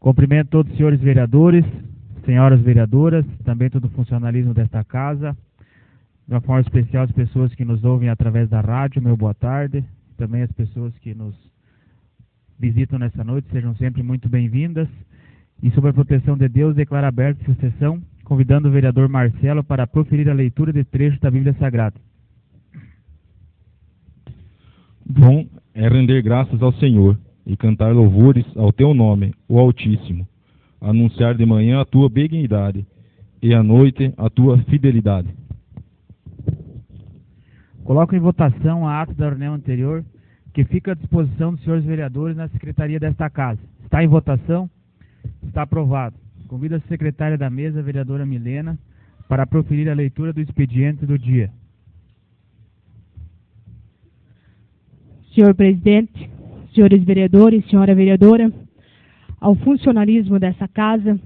Cumprimento todos os senhores vereadores, senhoras vereadoras, também todo o funcionalismo desta casa. De uma forma especial as pessoas que nos ouvem através da rádio, meu boa tarde. Também as pessoas que nos visitam nessa noite, sejam sempre muito bem-vindas. E sob a proteção de Deus, declaro aberta essa sessão, convidando o vereador Marcelo para proferir a leitura de trechos da Bíblia Sagrada. Bom é render graças ao Senhor e cantar louvores ao teu nome, o Altíssimo, anunciar de manhã a tua benignidade e à noite a tua fidelidade. Coloco em votação a ata da reunião anterior, que fica à disposição dos senhores vereadores na secretaria desta casa. Está em votação? Está aprovado. Convido a secretária da mesa, a vereadora Milena, para proferir a leitura do expediente do dia. Senhor presidente, senhores vereadores, senhora vereadora, ao funcionalismo dessa casa,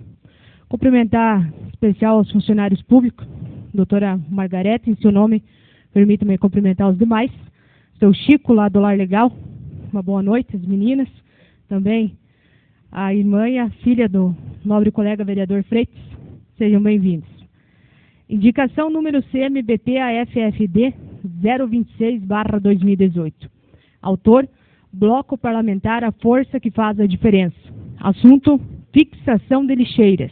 cumprimentar em especial aos funcionários públicos, doutora Margarete, em seu nome, permita-me cumprimentar os demais, seu Chico lá do Lar Legal, uma boa noite, as meninas, também a irmã e a filha do nobre colega vereador Freitas, sejam bem-vindos. Indicação número CMBT-AFFD 026/2018. Autor, Bloco Parlamentar A Força que Faz a Diferença. Assunto, fixação de lixeiras.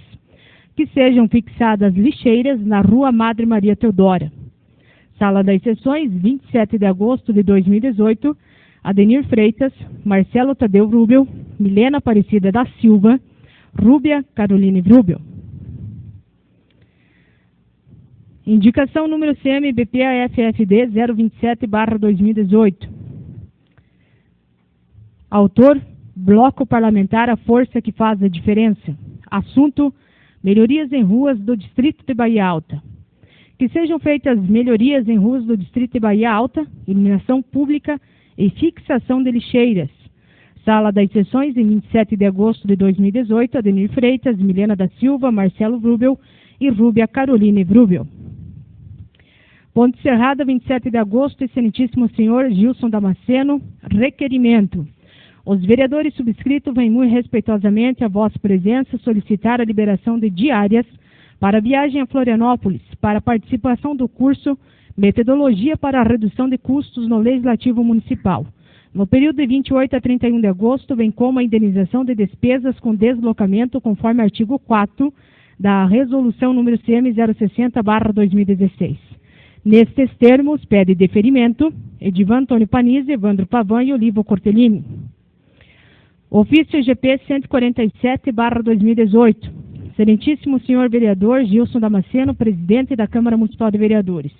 Que sejam fixadas lixeiras na Rua Madre Maria Teodora. Sala das Sessões, 27 de agosto de 2018, Adenir Freitas, Marcelo Tadeu Vrubel, Milena Aparecida da Silva, Rúbia Caroline Vrubel. Indicação número CMBP-AFFD 027/2018. Autor, Bloco Parlamentar A Força que Faz a Diferença. Assunto, melhorias em ruas do Distrito de Bahia Alta. Que sejam feitas melhorias em ruas do Distrito de Bahia Alta, iluminação pública e fixação de lixeiras. Sala das Sessões, em 27 de agosto de 2018, Adenir Freitas, Milena da Silva, Marcelo Vrubel e Rúbia Caroline Vrubel. Ponte Serrada, 27 de agosto, excelentíssimo senhor Gilson Damasceno, requerimento. Os vereadores subscritos vêm muito respeitosamente a vossa presença solicitar a liberação de diárias para a viagem a Florianópolis, para a participação do curso Metodologia para a Redução de Custos no Legislativo Municipal. No período de 28 a 31 de agosto, vem como a indenização de despesas com deslocamento, conforme artigo 4 da Resolução número CM 060/2016. Nestes termos, pede deferimento Edivan Antônio Panizzi, Evandro Pavan e Olivo Cortellini. Ofício GP 147/2018. Excelentíssimo senhor vereador Gilson Damasceno, presidente da Câmara Municipal de Vereadores.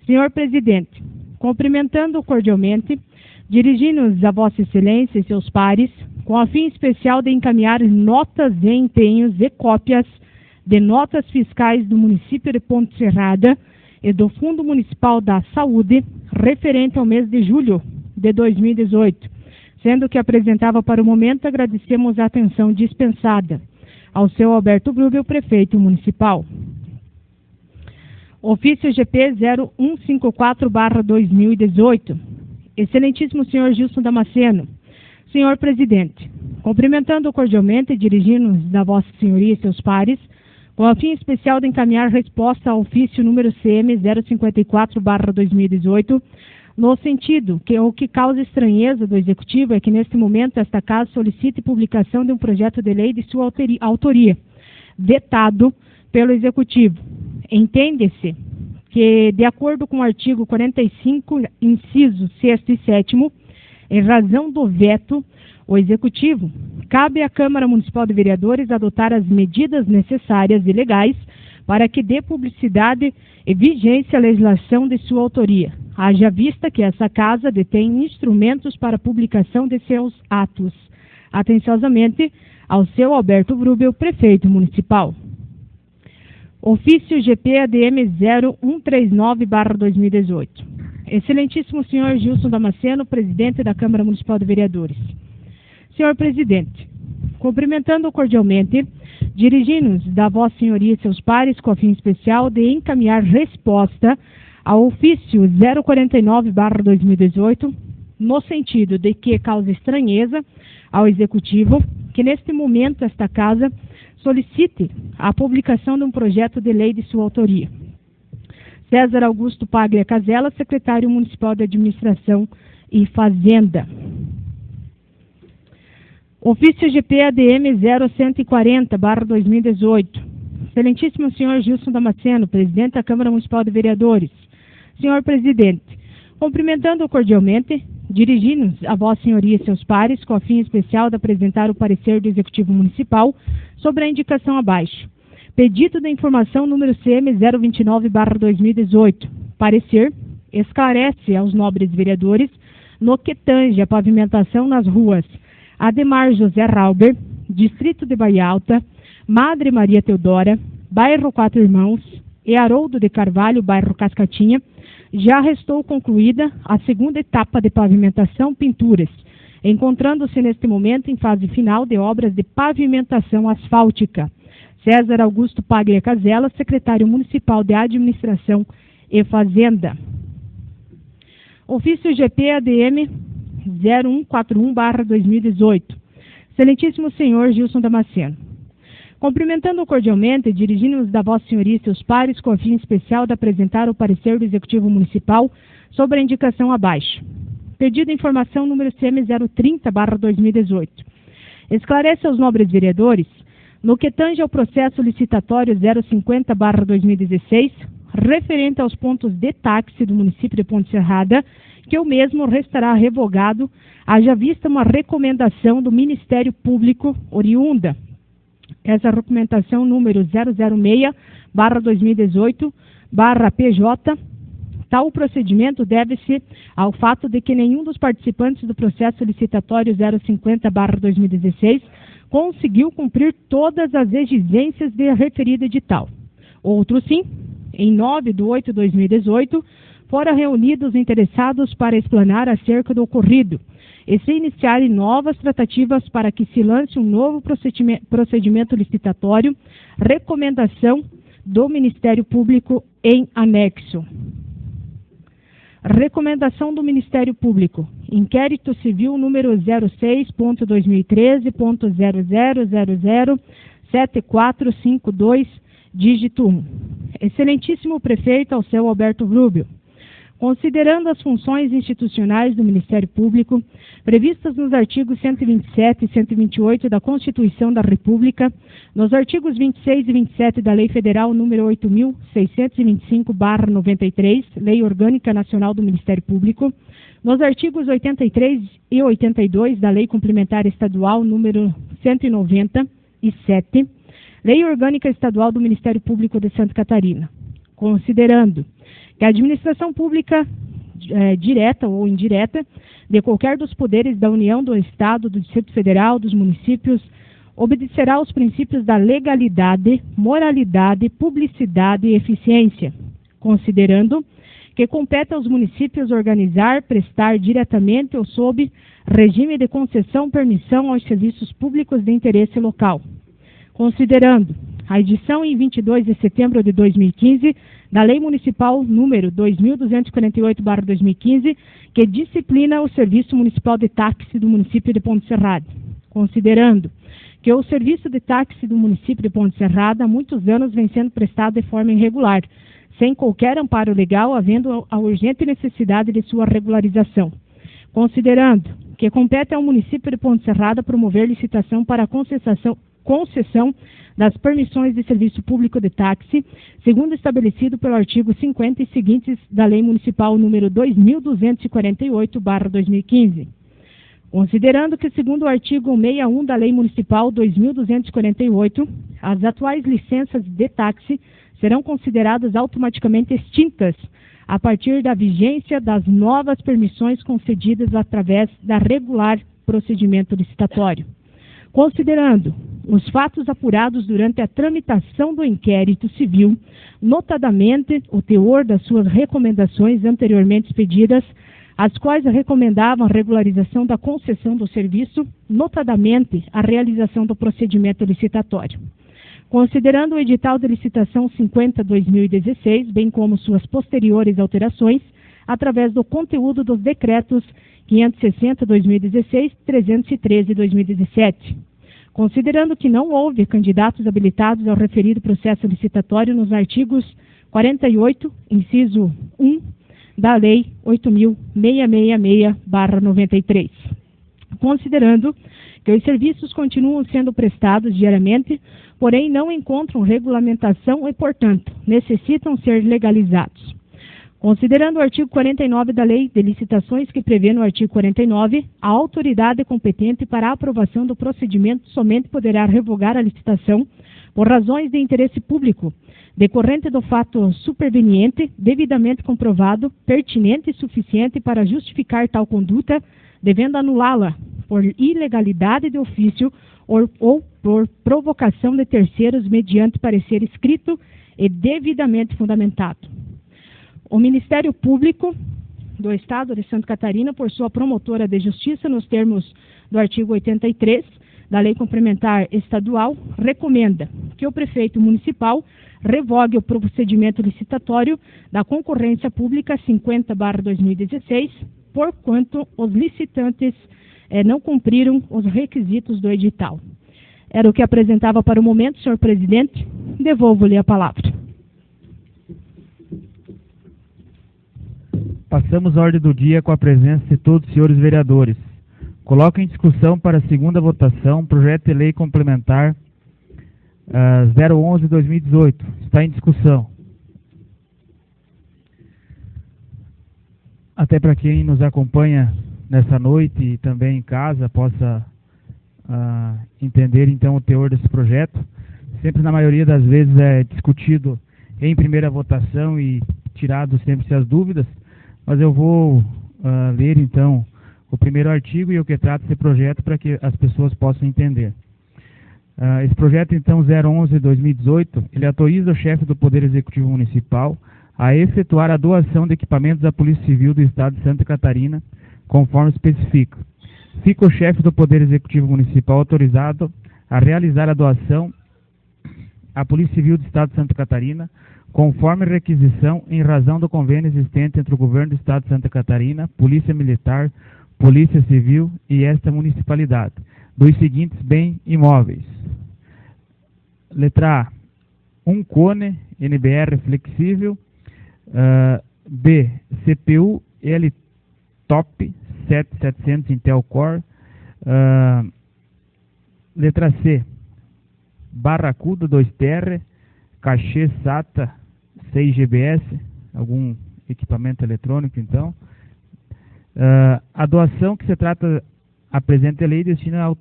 Senhor presidente, cumprimentando cordialmente, dirigindo-nos a vossa excelência e seus pares, com a fim especial de encaminhar notas e empenhos e cópias de notas fiscais do município de Ponte Serrada e do Fundo Municipal da Saúde, referente ao mês de julho de 2018. Sendo que apresentava para o momento, agradecemos a atenção dispensada ao seu Alberto Vrubel, prefeito municipal. Ofício GP 0154/2018. Excelentíssimo senhor Gilson Damasceno, senhor presidente, cumprimentando cordialmente e dirigindo-nos da vossa senhoria e seus pares, com a fim especial de encaminhar resposta ao ofício número CM 054/2018, no sentido que o que causa estranheza do Executivo é que, neste momento, esta Casa solicite publicação de um projeto de lei de sua autoria, vetado pelo Executivo. Entende-se que, de acordo com o artigo 45, incisos 6º e 7º, em razão do veto, o Executivo, cabe à Câmara Municipal de Vereadores adotar as medidas necessárias e legais para que dê publicidade e vigência à legislação de sua autoria, haja vista que essa Casa detém instrumentos para publicação de seus atos. Atenciosamente, ao seu Alberto Vrubel, prefeito municipal. Ofício GP ADM 0139/2018. Excelentíssimo senhor Gilson Damasceno, presidente da Câmara Municipal de Vereadores. Senhor presidente, cumprimentando cordialmente, dirigindo-nos da vossa senhoria e seus pares com a fim especial de encaminhar resposta ao ofício 049/2018, no sentido de que causa estranheza ao Executivo que neste momento esta Casa solicite a publicação de um projeto de lei de sua autoria. César Augusto Paglia Casella, secretário municipal de Administração e Fazenda. Ofício GP-ADM 0140/2018. Excelentíssimo senhor Gilson Damasceno, presidente da Câmara Municipal de Vereadores. Senhor presidente, cumprimentando-o cordialmente, dirigimos a vossa senhoria e seus pares com a fim especial de apresentar o parecer do Executivo Municipal sobre a indicação abaixo. Pedido de informação número CM 029/2018. Parecer esclarece aos nobres vereadores no que tange a pavimentação nas ruas Ademar José Rauber, Distrito de Baía Alta, Madre Maria Teodora, Bairro Quatro Irmãos e Haroldo de Carvalho, Bairro Cascatinha, já restou concluída a segunda etapa de pavimentação pinturas, encontrando-se neste momento em fase final de obras de pavimentação asfáltica. César Augusto Paglia Casella, secretário municipal de Administração e Fazenda. Ofício GP-ADM 0141/2018. Excelentíssimo senhor Gilson Damasceno, cumprimentando-o cordialmente, dirigindo-nos da vossa senhoria e seus pares com a fim especial de apresentar o parecer do Executivo Municipal sobre a indicação abaixo. Pedido de informação número CM 030/2018. Esclarece aos nobres vereadores no que tange ao processo licitatório 050/2016, referente aos pontos de táxi do município de Ponte Serrada, que o mesmo restará revogado, haja vista uma recomendação do Ministério Público oriunda. Essa recomendação número 006/2018/PJ, tal procedimento deve-se ao fato de que nenhum dos participantes do processo licitatório 050/2016 conseguiu cumprir todas as exigências de referido edital. Outro sim, em 9/8/2018, foram reunidos interessados para explanar acerca do ocorrido e se iniciarem novas tratativas para que se lance um novo procedimento licitatório, recomendação do Ministério Público em anexo. Recomendação do Ministério Público. Inquérito Civil número 06.2013.00007452, dígito 1. Excelentíssimo Prefeito Alceu Alberto Rubio, considerando as funções institucionais do Ministério Público previstas nos artigos 127 e 128 da Constituição da República, nos artigos 26 e 27 da Lei Federal número 8.625/93, Lei Orgânica Nacional do Ministério Público, nos artigos 83 e 82 da Lei Complementar Estadual número 197, Lei Orgânica Estadual do Ministério Público de Santa Catarina, considerando que a administração pública direta ou indireta de qualquer dos poderes da União, do Estado, do Distrito Federal, dos municípios, obedecerá aos princípios da legalidade, moralidade, publicidade e eficiência, considerando que compete aos municípios organizar, prestar diretamente ou sob regime de concessão, permissão aos serviços públicos de interesse local, considerando a edição em 22 de setembro de 2015 da Lei Municipal número 2248/2015, que disciplina o Serviço Municipal de Táxi do município de Ponte Serrada, considerando que o serviço de táxi do município de Ponte Serrada há muitos anos vem sendo prestado de forma irregular, sem qualquer amparo legal, havendo a urgente necessidade de sua regularização, considerando que compete ao município de Ponte Serrada promover licitação para a concessão das permissões de serviço público de táxi, segundo estabelecido pelo artigo 50 e seguintes da Lei Municipal número 2248/2015. Considerando que, segundo o artigo 61 da Lei Municipal 2248, as atuais licenças de táxi serão consideradas automaticamente extintas a partir da vigência das novas permissões concedidas através da regular procedimento licitatório. Considerando os fatos apurados durante a tramitação do inquérito civil, notadamente o teor das suas recomendações anteriormente expedidas, as quais recomendavam a regularização da concessão do serviço, notadamente a realização do procedimento licitatório. Considerando o edital de licitação 50/2016, bem como suas posteriores alterações, através do conteúdo dos decretos 560/2016, 313/2017. Considerando que não houve candidatos habilitados ao referido processo licitatório nos artigos 48, inciso 1, da Lei 8.666/93. Considerando que os serviços continuam sendo prestados diariamente, porém não encontram regulamentação e, portanto, necessitam ser legalizados. Considerando o artigo 49 da Lei de Licitações, que prevê no artigo 49, a autoridade competente para a aprovação do procedimento somente poderá revogar a licitação por razões de interesse público, decorrente do fato superveniente, devidamente comprovado, pertinente e suficiente para justificar tal conduta, devendo anulá-la por ilegalidade de ofício ou por provocação de terceiros mediante parecer escrito e devidamente fundamentado. O Ministério Público do Estado de Santa Catarina, por sua promotora de justiça, nos termos do artigo 83 da Lei Complementar Estadual, recomenda que o prefeito municipal revogue o procedimento licitatório da concorrência pública 50/2016, porquanto os licitantes não cumpriram os requisitos do edital. Era o que apresentava para o momento, senhor presidente. Devolvo-lhe a palavra. Passamos a ordem do dia com a presença de todos os senhores vereadores. Coloco em discussão para a segunda votação projeto de lei complementar 011/2018. Está em discussão. Até para quem nos acompanha nessa noite e também em casa possa entender então o teor desse projeto. Sempre, na maioria das vezes, é discutido em primeira votação e tirado sempre as dúvidas. Mas eu vou ler, então, o primeiro artigo e o que trata esse projeto para que as pessoas possam entender. Esse projeto, então, 011/2018, ele autoriza o chefe do Poder Executivo Municipal a efetuar a doação de equipamentos da Polícia Civil do Estado de Santa Catarina, conforme especifica. Fica o chefe do Poder Executivo Municipal autorizado a realizar a doação à Polícia Civil do Estado de Santa Catarina, conforme requisição em razão do convênio existente entre o Governo do Estado de Santa Catarina, Polícia Militar, Polícia Civil e esta municipalidade, dos seguintes bens imóveis. Letra A, um cone NBR flexível. B, CPU L-Top 7700 Intel Core. Letra C, Barracuda 2TR, cachê SATA 6 GBS, algum equipamento eletrônico, então. A doação que se trata a presente lei destina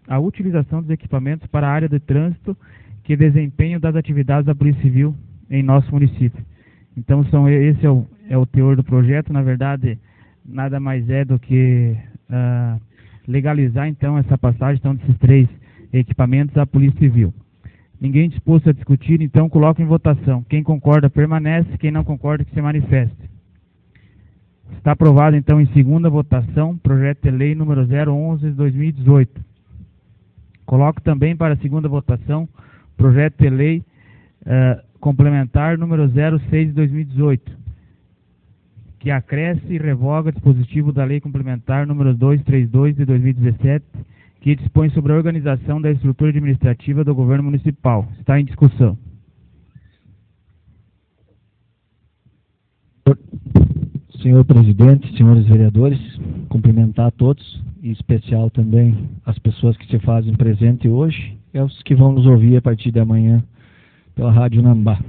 a utilização dos equipamentos para a área de trânsito que desempenham das atividades da Polícia Civil em nosso município. Então, esse é o teor do projeto. Na verdade, nada mais é do que legalizar, então, essa passagem então, desses 3 equipamentos à Polícia Civil. Ninguém disposto a discutir, então coloco em votação. Quem concorda permanece, quem não concorda que se manifeste. Está aprovado, então, em segunda votação, projeto de lei número 011/2018. Coloco também para a segunda votação, projeto de lei complementar número 06/2018, que acresce e revoga dispositivo da lei complementar número 232 de 2017, que dispõe sobre a organização da estrutura administrativa do governo municipal. Está em discussão. Senhor presidente, senhores vereadores, cumprimentar a todos, em especial também as pessoas que se fazem presente hoje e os que vão nos ouvir a partir de amanhã pela Rádio Nambá.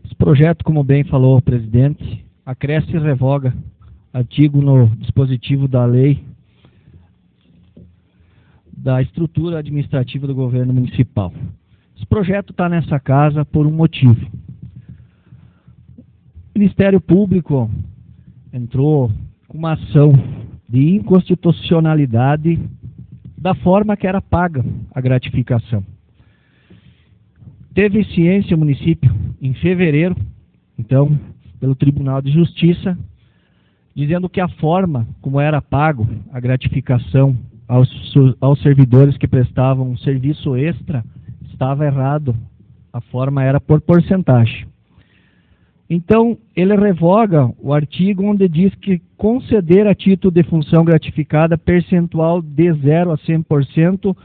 Esse projeto, como bem falou o presidente, acresce e revoga artigo no dispositivo da lei da estrutura administrativa do governo municipal. Esse projeto está nessa casa por um motivo. O Ministério Público entrou com uma ação de inconstitucionalidade da forma que era paga a gratificação. Teve ciência o município em fevereiro, então, pelo Tribunal de Justiça, dizendo que a forma como era pago a gratificação aos servidores que prestavam um serviço extra estava errado. A forma era por porcentagem. Então, ele revoga o artigo onde diz que conceder a título de função gratificada percentual de 0 a 100%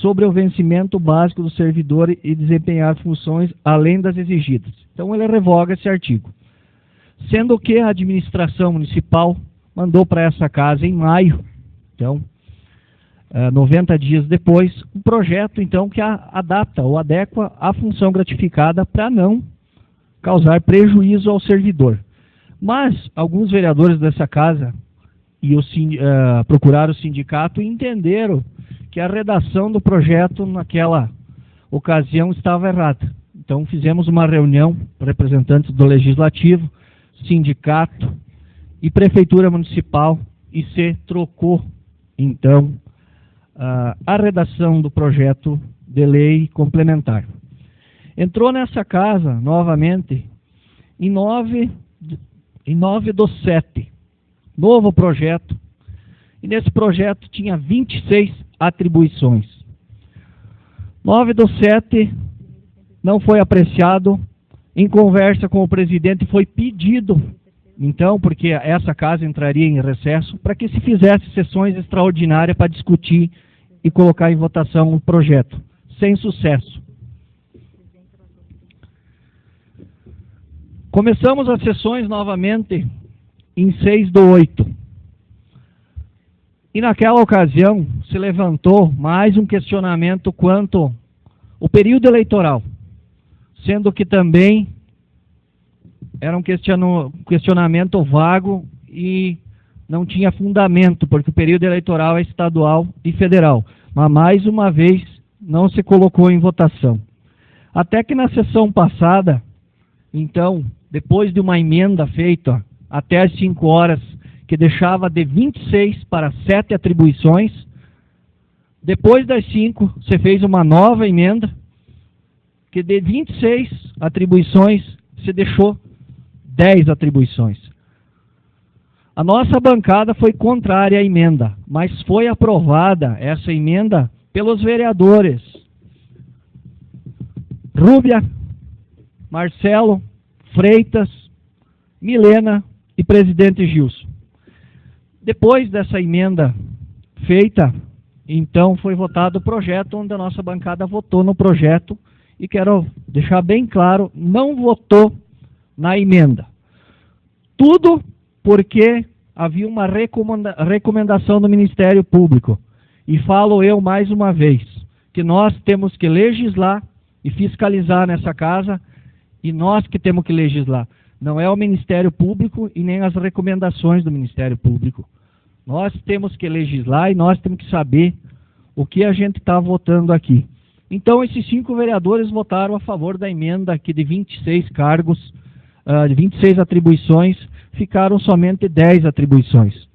sobre o vencimento básico do servidor e desempenhar funções além das exigidas. Então ele revoga esse artigo. Sendo que a administração municipal mandou para essa casa em maio, então, 90 dias depois, um projeto então que adapta ou adequa a função gratificada para não causar prejuízo ao servidor. Mas alguns vereadores dessa casa procuraram o sindicato e entenderam que a redação do projeto naquela ocasião estava errada. Então fizemos uma reunião, representantes do Legislativo, sindicato e Prefeitura Municipal, e se trocou, então, a redação do projeto de lei complementar. Entrou nessa casa, novamente, em 9/7, novo projeto, e nesse projeto tinha 26 atribuições. 9/7 não foi apreciado, em conversa com o presidente foi pedido, então, porque essa casa entraria em recesso, para que se fizesse sessões extraordinárias para discutir e colocar em votação o projeto, sem sucesso. Começamos as sessões novamente em 6/8. E naquela ocasião se levantou mais um questionamento quanto ao período eleitoral, sendo que também era um questionamento vago e não tinha fundamento, porque o período eleitoral é estadual e federal. Mas, mais uma vez, não se colocou em votação. Até que na sessão passada, então, depois de uma emenda feita até às 5 horas, que deixava de 26 para 7 atribuições, depois das 5, se fez uma nova emenda, que de 26 atribuições se deixou 10 atribuições. A nossa bancada foi contrária à emenda, mas foi aprovada essa emenda pelos vereadores Rúbia, Marcelo, Freitas, Milena e presidente Gilson. Depois dessa emenda feita, então foi votado o projeto, onde a nossa bancada votou no projeto, e quero deixar bem claro, não votou na emenda. Tudo porque havia uma recomendação do Ministério Público. E falo eu mais uma vez, que nós temos que legislar e fiscalizar nessa casa, e nós que temos que legislar. Não é o Ministério Público e nem as recomendações do Ministério Público. Nós temos que legislar e nós temos que saber o que a gente está votando aqui. Então, esses 5 vereadores votaram a favor da emenda aqui de 26 cargos, de 26 atribuições, ficaram somente 10 atribuições.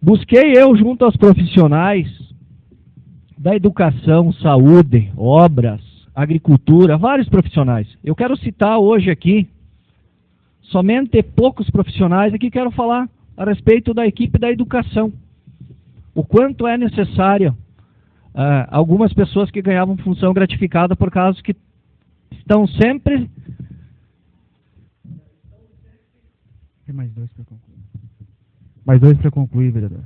Busquei eu, junto aos profissionais da educação, saúde, obras, agricultura, vários profissionais. Eu quero citar hoje aqui, somente poucos profissionais aqui, quero falar a respeito da equipe da educação. O quanto é necessário algumas pessoas que ganhavam função gratificada por causa que estão sempre... Tem mais 2 para concluir. Mais 2 para concluir, vereador.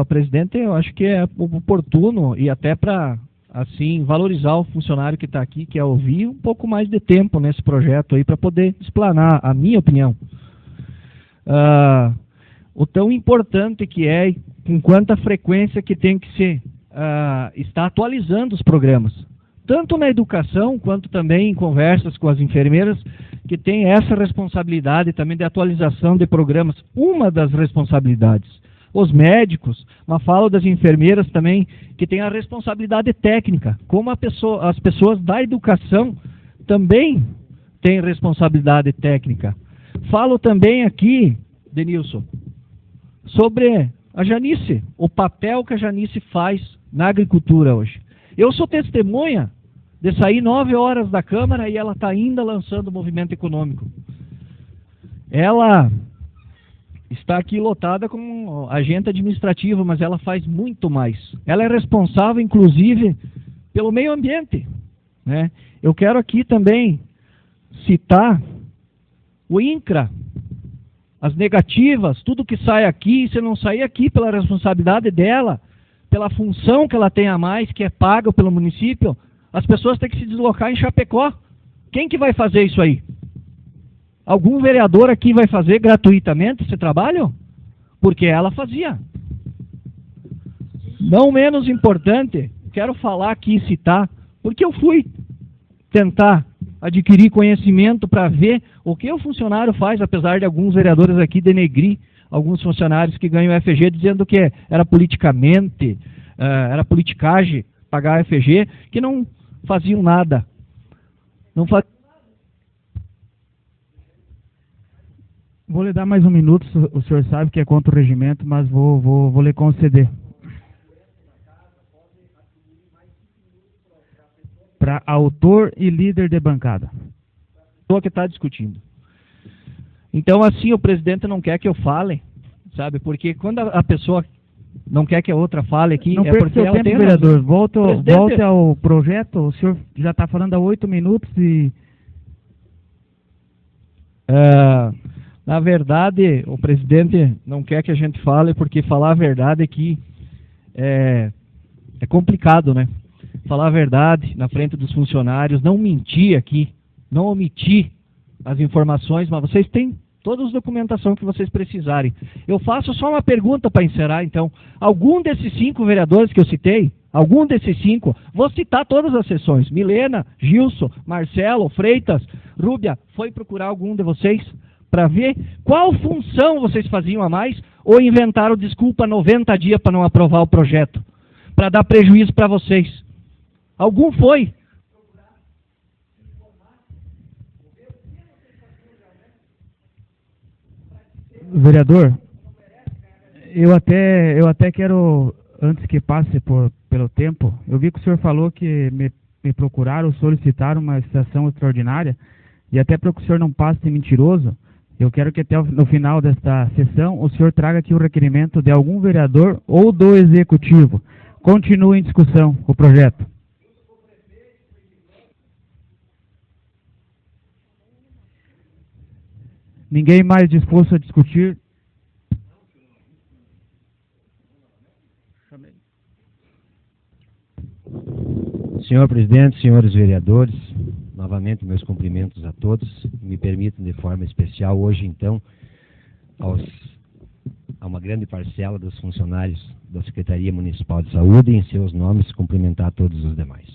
Presidente, eu acho que é oportuno e até para, assim, valorizar o funcionário que está aqui, que é ouvir um pouco mais de tempo nesse projeto aí, para poder explanar a minha opinião. O tão importante que é e com quanta frequência que tem que se estar atualizando os programas. Tanto na educação, quanto também em conversas com as enfermeiras, que tem essa responsabilidade também de atualização de programas. Uma das responsabilidades. Os médicos, mas falo das enfermeiras também, que tem a responsabilidade técnica. Como as pessoas da educação também têm responsabilidade técnica. Falo também aqui, Denilson, sobre a Janice, o papel que a Janice faz na agricultura hoje. Eu sou testemunha de sair 9 horas da Câmara e ela está ainda lançando o movimento econômico. Ela está aqui lotada como agente administrativo, mas ela faz muito mais. Ela é responsável, inclusive, pelo meio ambiente, né? Eu quero aqui também citar o INCRA, as negativas, tudo que sai aqui, se não sair aqui pela responsabilidade dela, pela função que ela tem a mais, que é paga pelo município, as pessoas têm que se deslocar em Chapecó. Quem que vai fazer isso aí? Algum vereador aqui vai fazer gratuitamente esse trabalho? Porque ela fazia. Não menos importante, quero falar aqui, citar, porque eu fui tentar adquirir conhecimento para ver o que o funcionário faz, apesar de alguns vereadores aqui denegrir alguns funcionários que ganham FG, dizendo que era politicamente, era politicagem pagar FG, que não faziam nada. Não faziam. Vou lhe dar mais um minuto, o senhor sabe que é contra o regimento, mas vou lhe conceder. Para autor e líder de bancada. Pessoa que está discutindo. Então, assim, o presidente não quer que eu fale, sabe? Porque quando a pessoa não quer que a outra fale aqui, não é perca porque seu ela tempo, tem vereador. razão. Volte ao projeto. O senhor já está falando há 8 minutos e... Na verdade, o presidente não quer que a gente fale, porque falar a verdade aqui é complicado, né? Falar a verdade na frente dos funcionários, não mentir aqui, não omitir as informações, mas vocês têm toda a documentação que vocês precisarem. Eu faço só uma pergunta para encerrar, então. Algum desses 5 vereadores que eu citei, algum desses 5, vou citar todas as sessões, Milena, Gilson, Marcelo, Freitas, Rúbia, foi procurar algum de vocês para ver qual função vocês faziam a mais ou inventaram desculpa 90 dias para não aprovar o projeto, para dar prejuízo para vocês? Algum foi? Vereador, eu até quero, antes que passe pelo tempo, eu vi que o senhor falou que me procuraram, solicitaram uma sessão extraordinária, e até para que o senhor não passe de mentiroso, eu quero que até no final desta sessão o senhor traga aqui o requerimento de algum vereador ou do executivo. Continue em discussão o projeto. Ninguém mais disposto a discutir? Senhor presidente, senhores vereadores, novamente meus cumprimentos a todos. Me permitam de forma especial hoje, então, a uma grande parcela dos funcionários da Secretaria Municipal de Saúde, em seus nomes, cumprimentar todos os demais.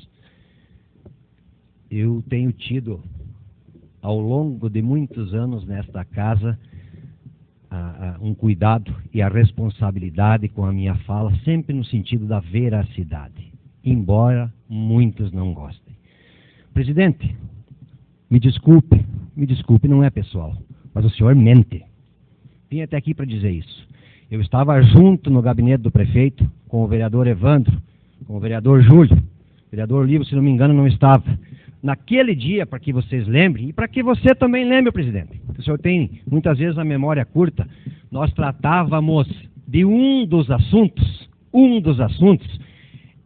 Eu tenho tido, ao longo de muitos anos nesta casa, um cuidado e a responsabilidade com a minha fala, sempre no sentido da veracidade, embora muitos não gostem. Presidente, me desculpe, não é pessoal, mas o senhor mente. Vim até aqui para dizer isso. Eu estava junto no gabinete do prefeito com o vereador Evandro, com o vereador Júlio, o vereador Livro, se não me engano, não estava. Naquele dia, para que vocês lembrem, e para que você também lembre, presidente, que o senhor tem muitas vezes a memória curta, nós tratávamos de um dos assuntos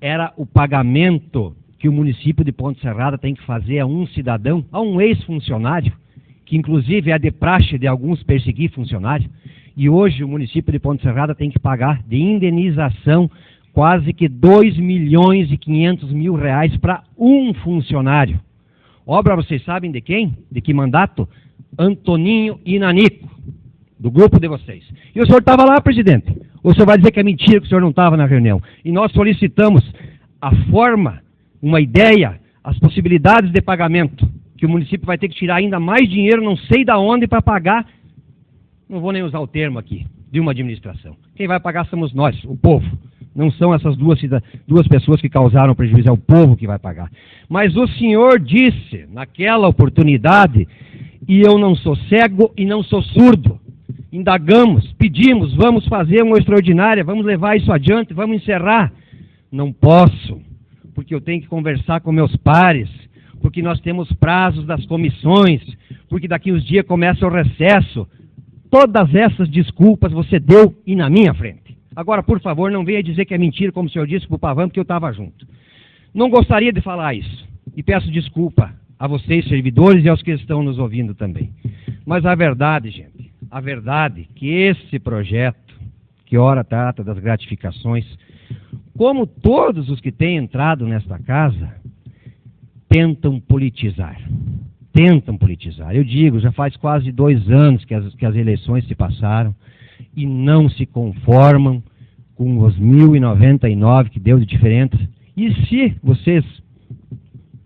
era o pagamento que o município de Ponte Serrada tem que fazer a um cidadão, a um ex-funcionário, que inclusive é de praxe de alguns perseguir funcionário, e hoje o município de Ponte Serrada tem que pagar de indenização quase que 2.500.000 reais para um funcionário. Obra, vocês sabem de quem? De que mandato? Antoninho e Nanico, do grupo de vocês. E o senhor estava lá, presidente. O senhor vai dizer que é mentira que o senhor não estava na reunião. E nós solicitamos a forma, uma ideia, as possibilidades de pagamento, que o município vai ter que tirar ainda mais dinheiro, não sei de onde, para pagar, não vou nem usar o termo aqui, de uma administração. Quem vai pagar somos nós, o povo. Não são essas duas pessoas que causaram prejuízo, é o povo que vai pagar. Mas o senhor disse, naquela oportunidade, e eu não sou cego e não sou surdo, indagamos, pedimos, vamos fazer uma extraordinária, vamos levar isso adiante, vamos encerrar. Não posso, porque eu tenho que conversar com meus pares, porque nós temos prazos das comissões, porque daqui uns dias começa o recesso. Todas essas desculpas você deu e na minha frente. Agora, por favor, não venha dizer que é mentira, como o senhor disse para o Pavão, porque eu estava junto. Não gostaria de falar isso. E peço desculpa a vocês, servidores, e aos que estão nos ouvindo também. Mas a verdade, gente, a verdade é que esse projeto, que ora trata das gratificações, como todos os que têm entrado nesta casa, tentam politizar. Tentam politizar. Eu digo, já faz quase 2 anos que as eleições se passaram e não se conformam com os 1.099 que deu de diferença. E se vocês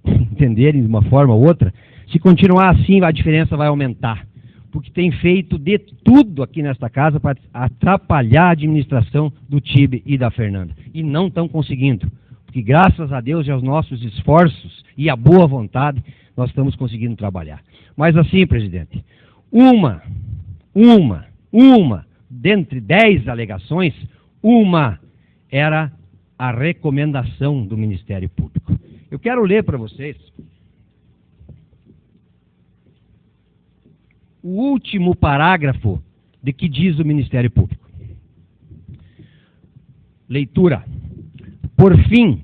entenderem de uma forma ou outra, se continuar assim, a diferença vai aumentar. Porque tem feito de tudo aqui nesta casa para atrapalhar a administração do Tibe e da Fernanda. E não estão conseguindo. Porque graças a Deus e aos nossos esforços e à boa vontade, nós estamos conseguindo trabalhar. Mas assim, presidente, dentre 10 alegações, uma era a recomendação do Ministério Público. Eu quero ler para vocês o último parágrafo de que diz o Ministério Público. Leitura. Por fim,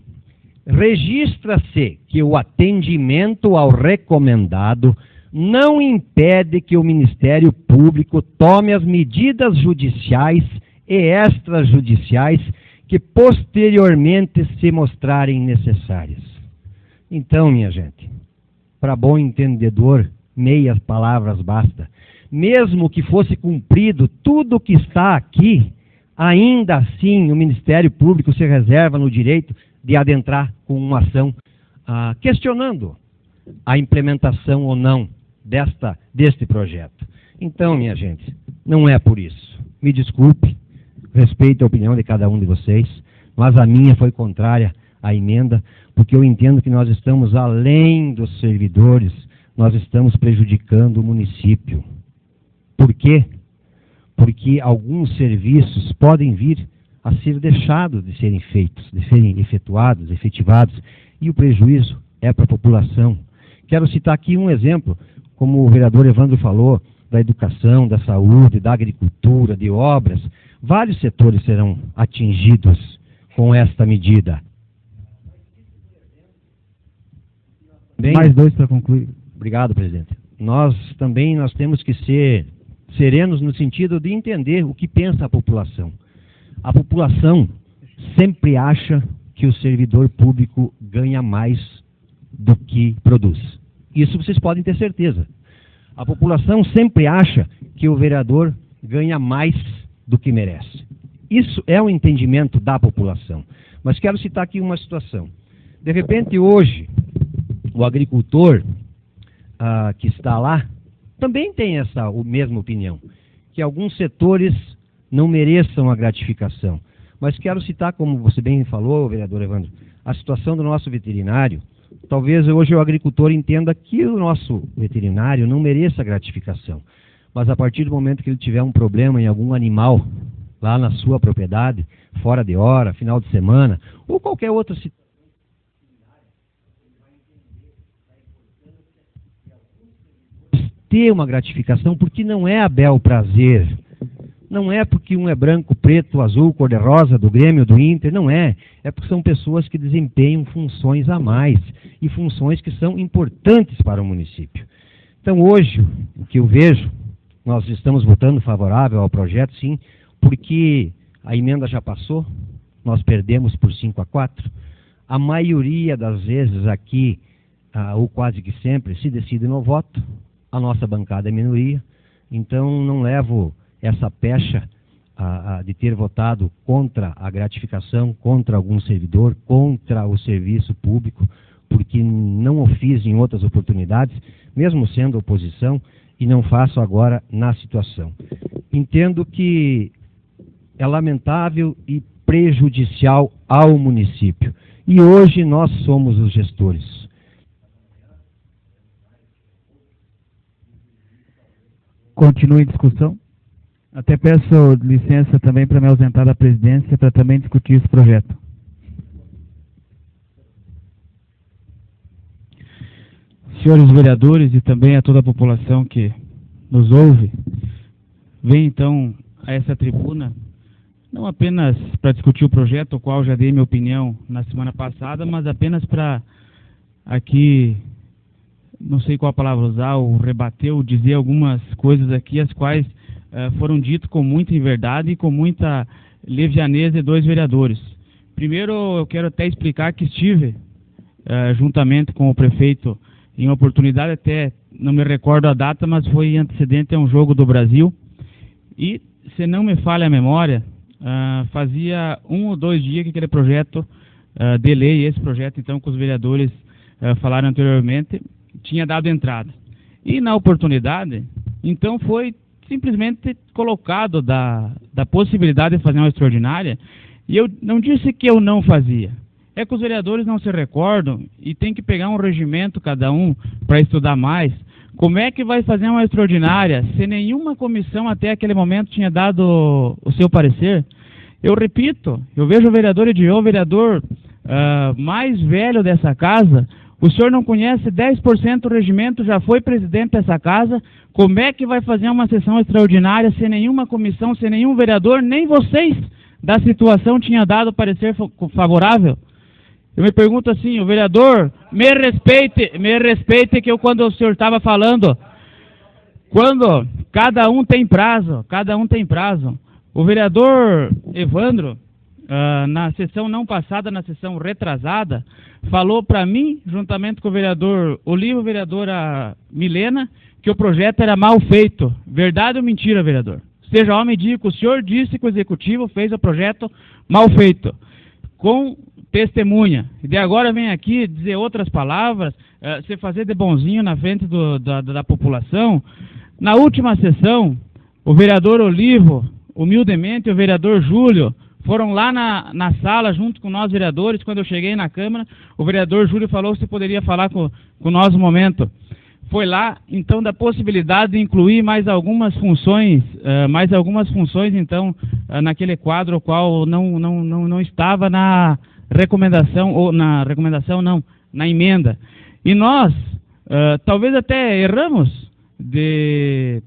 registra-se que o atendimento ao recomendado não impede que o Ministério Público tome as medidas judiciais e extrajudiciais que posteriormente se mostrarem necessárias. Então, minha gente, para bom entendedor, meias palavras basta. Mesmo que fosse cumprido tudo o que está aqui, ainda assim o Ministério Público se reserva no direito de adentrar com uma ação questionando a implementação ou não deste projeto. Então, minha gente, não é por isso. Me desculpe, respeito a opinião de cada um de vocês, mas a minha foi contrária à emenda, porque eu entendo que nós estamos além dos servidores, nós estamos prejudicando o município. Por quê? Porque alguns serviços podem vir a ser deixados de serem feitos, de serem efetuados, efetivados, e o prejuízo é para a população. Quero citar aqui um exemplo, como o vereador Evandro falou, da educação, da saúde, da agricultura, de obras. Vários setores serão atingidos com esta medida. Mais 2 para concluir. Obrigado, presidente. Nós temos que ser serenos no sentido de entender o que pensa a população. A população sempre acha que o servidor público ganha mais do que produz. Isso vocês podem ter certeza. A população sempre acha que o vereador ganha mais do que merece. Isso é o entendimento da população. Mas quero citar aqui uma situação. De repente, hoje, o agricultor que está lá também tem a mesma opinião, que alguns setores não mereçam a gratificação. Mas quero citar, como você bem falou, vereador Evandro, a situação do nosso veterinário. Talvez hoje o agricultor entenda que o nosso veterinário não mereça gratificação. Mas a partir do momento que ele tiver um problema em algum animal lá na sua propriedade, fora de hora, final de semana, ou qualquer outra situação, ter uma gratificação, porque não é a bel prazer, não é porque um é branco, preto, azul, cor-de-rosa, do Grêmio, do Inter, não é. É porque são pessoas que desempenham funções a mais e funções que são importantes para o município. Então hoje, o que eu vejo, nós estamos votando favorável ao projeto, sim, porque a emenda já passou, nós perdemos por 5-4. A maioria das vezes aqui, ou quase que sempre, se decide no voto. A nossa bancada é minoria, então não levo essa pecha de ter votado contra a gratificação, contra algum servidor, contra o serviço público, porque não o fiz em outras oportunidades, mesmo sendo oposição, e não faço agora na situação. Entendo que é lamentável e prejudicial ao município. E hoje nós somos os gestores. Continue em discussão. Até peço licença também para me ausentar da presidência para também discutir esse projeto. Senhores vereadores e também a toda a população que nos ouve, vem então a essa tribuna, não apenas para discutir o projeto, ao qual já dei minha opinião na semana passada, mas apenas para aqui, não sei qual a palavra usar, ou rebater, ou dizer algumas coisas aqui, as quais foram ditas com muita inverdade e com muita levianeza de 2 vereadores. Primeiro, eu quero até explicar que estive juntamente com o prefeito em uma oportunidade, até não me recordo a data, mas foi antecedente a um jogo do Brasil. E, se não me falha a memória, fazia 1 ou 2 dias que aquele projeto de lei, esse projeto então que os vereadores falaram anteriormente, tinha dado entrada. E na oportunidade, então foi simplesmente colocado da possibilidade de fazer uma extraordinária, e eu não disse que eu não fazia. É que os vereadores não se recordam e tem que pegar um regimento cada um para estudar mais. Como é que vai fazer uma extraordinária se nenhuma comissão até aquele momento tinha dado o seu parecer? Eu repito, eu vejo o vereador Edion, o vereador mais velho dessa casa. O senhor não conhece 10% do regimento, já foi presidente dessa casa. Como é que vai fazer uma sessão extraordinária se nenhuma comissão, se nenhum vereador, nem vocês da situação tinha dado parecer favorável? Eu me pergunto assim, o vereador, me respeite que quando o senhor estava falando, quando cada um tem prazo. O vereador Evandro, na sessão não passada, na sessão retrasada, falou para mim, juntamente com o vereador Olivo e a vereadora Milena, que o projeto era mal feito. Verdade ou mentira, vereador? Seja homem, diga que o senhor disse que o executivo fez o projeto mal feito. Com testemunha. E de agora vem aqui dizer outras palavras, se fazer de bonzinho na frente da população. Na última sessão, o vereador Olivo, humildemente, e o vereador Júlio foram lá na sala junto com nós vereadores. Quando eu cheguei na Câmara, o vereador Júlio falou se poderia falar com nós um momento. Foi lá, então, da possibilidade de incluir mais algumas funções, então, naquele quadro, o qual não estava na recomendação, ou na emenda. E nós, talvez até erramos de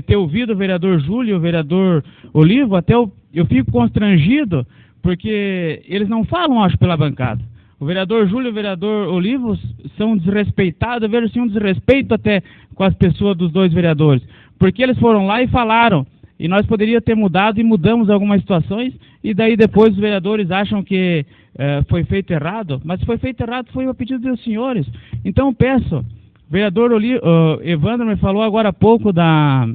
ter ouvido o vereador Júlio e o vereador Olivo, até eu fico constrangido, porque eles não falam, acho, pela bancada. O vereador Júlio e o vereador Olivo são desrespeitados, eu vejo assim um desrespeito até com as pessoas dos dois vereadores, porque eles foram lá e falaram, e nós poderíamos ter mudado e mudamos algumas situações, e daí depois os vereadores acham que foi feito errado, mas foi feito errado foi a pedido dos senhores. Então eu peço, o vereador Evandro me falou agora há pouco da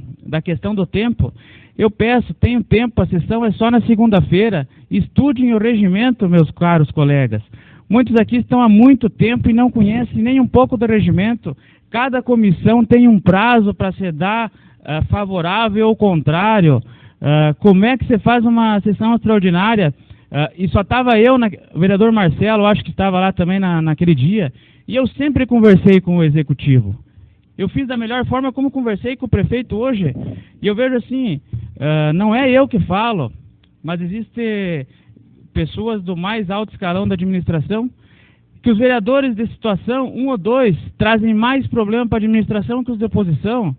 questão do tempo. Eu peço, tenho tempo, a sessão é só na segunda-feira, estudem o regimento, meus caros colegas. Muitos aqui estão há muito tempo e não conhecem nem um pouco do regimento. Cada comissão tem um prazo para se dar favorável ou contrário. Como é que você faz uma sessão extraordinária? E só estava o vereador Marcelo, acho que estava lá também naquele dia, e eu sempre conversei com o executivo. Eu fiz da melhor forma como conversei com o prefeito hoje, e eu vejo assim, não é eu que falo, mas existem pessoas do mais alto escalão da administração, que os vereadores de situação, 1 ou 2, trazem mais problema para a administração que os de oposição.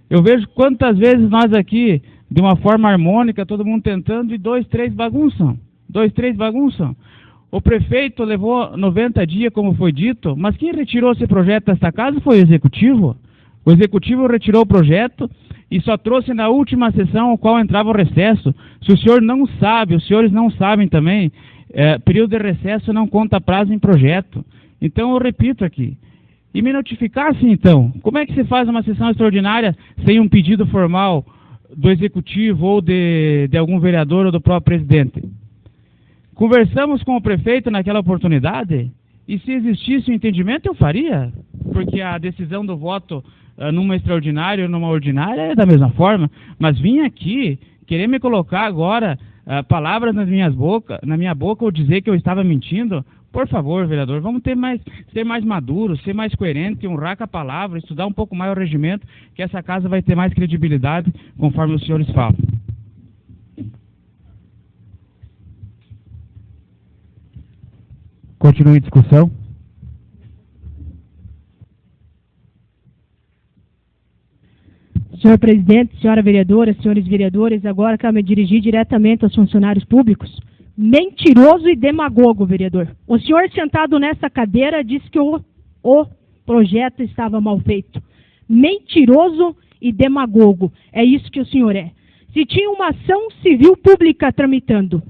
Eu vejo quantas vezes nós aqui, de uma forma harmônica, todo mundo tentando, e 2, 3 bagunçam. O prefeito levou 90 dias, como foi dito, mas quem retirou esse projeto desta casa foi o executivo. O executivo retirou o projeto e só trouxe na última sessão ao qual entrava o recesso. Se o senhor não sabe, os senhores não sabem também, período de recesso não conta prazo em projeto. Então eu repito aqui, e me notificasse então, como é que se faz uma sessão extraordinária sem um pedido formal do executivo ou de algum vereador ou do próprio presidente? Conversamos com o prefeito naquela oportunidade, e se existisse um entendimento eu faria, porque a decisão do voto numa extraordinária ou numa ordinária é da mesma forma, mas vim aqui querer me colocar agora palavras na minha boca ou dizer que eu estava mentindo. Por favor, vereador, vamos ser mais maduros, ser mais coerente, honrar com a palavra, estudar um pouco mais o regimento, que essa casa vai ter mais credibilidade, conforme os senhores falam. Continue a discussão. Senhor presidente, senhora vereadora, senhores vereadores, agora quero me dirigir diretamente aos funcionários públicos. Mentiroso e demagogo, vereador. O senhor sentado nessa cadeira disse que o projeto estava mal feito. Mentiroso e demagogo. É isso que o senhor é. Se tinha uma ação civil pública tramitando,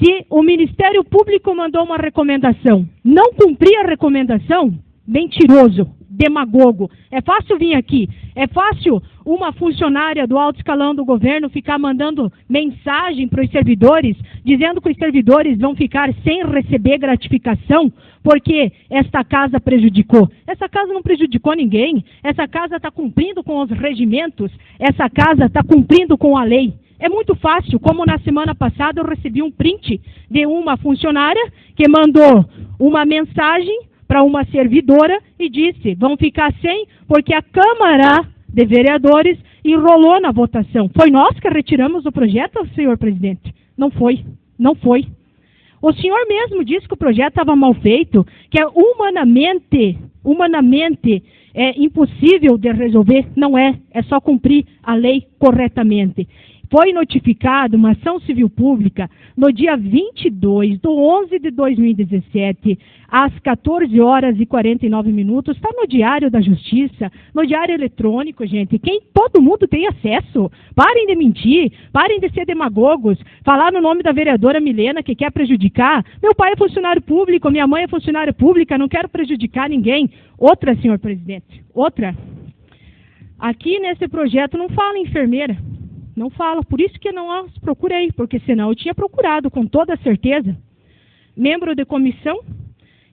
Se o Ministério Público mandou uma recomendação, não cumprir a recomendação, mentiroso, demagogo. É fácil vir aqui, é fácil uma funcionária do alto escalão do governo ficar mandando mensagem para os servidores, dizendo que os servidores vão ficar sem receber gratificação, porque esta casa prejudicou. Essa casa não prejudicou ninguém, essa casa está cumprindo com os regimentos, essa casa está cumprindo com a lei. É muito fácil, como na semana passada eu recebi um print de uma funcionária que mandou uma mensagem para uma servidora e disse, vão ficar sem, porque a Câmara de Vereadores enrolou na votação. Foi nós que retiramos o projeto, senhor presidente? Não foi, não foi. O senhor mesmo disse que o projeto estava mal feito, que é humanamente impossível de resolver. Não é, é só cumprir a lei corretamente. Foi notificada uma ação civil pública no dia 22 de 11 de 2017, às 14 horas e 49 minutos. Está no Diário da Justiça, no Diário Eletrônico, gente. Todo mundo tem acesso. Parem de mentir, parem de ser demagogos, falar no nome da vereadora Milena que quer prejudicar. Meu pai é funcionário público, minha mãe é funcionária pública, não quero prejudicar ninguém. Outra, senhor presidente, outra. Aqui nesse projeto não fala enfermeira. Não fala, por isso que não as procurei, porque senão eu tinha procurado com toda certeza. Membro de comissão,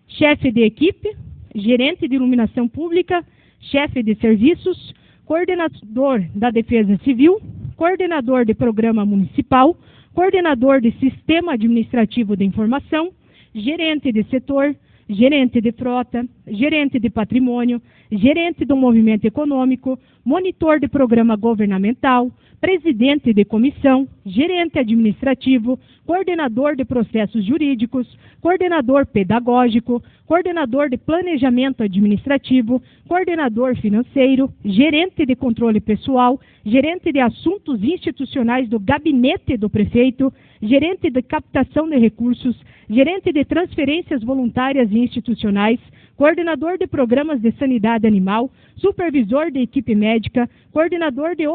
chefe de equipe, gerente de iluminação pública, chefe de serviços, coordenador da Defesa Civil, coordenador de programa municipal, coordenador de sistema administrativo de informação, gerente de setor, gerente de frota, gerente de patrimônio, gerente do movimento econômico, monitor de programa governamental, presidente de comissão, gerente administrativo, coordenador de processos jurídicos, coordenador pedagógico, coordenador de planejamento administrativo, coordenador financeiro, gerente de controle pessoal, gerente de assuntos institucionais do gabinete do prefeito, gerente de captação de recursos, gerente de transferências voluntárias e institucionais, coordenador de programas de sanidade animal, supervisor de equipe médica, coordenador de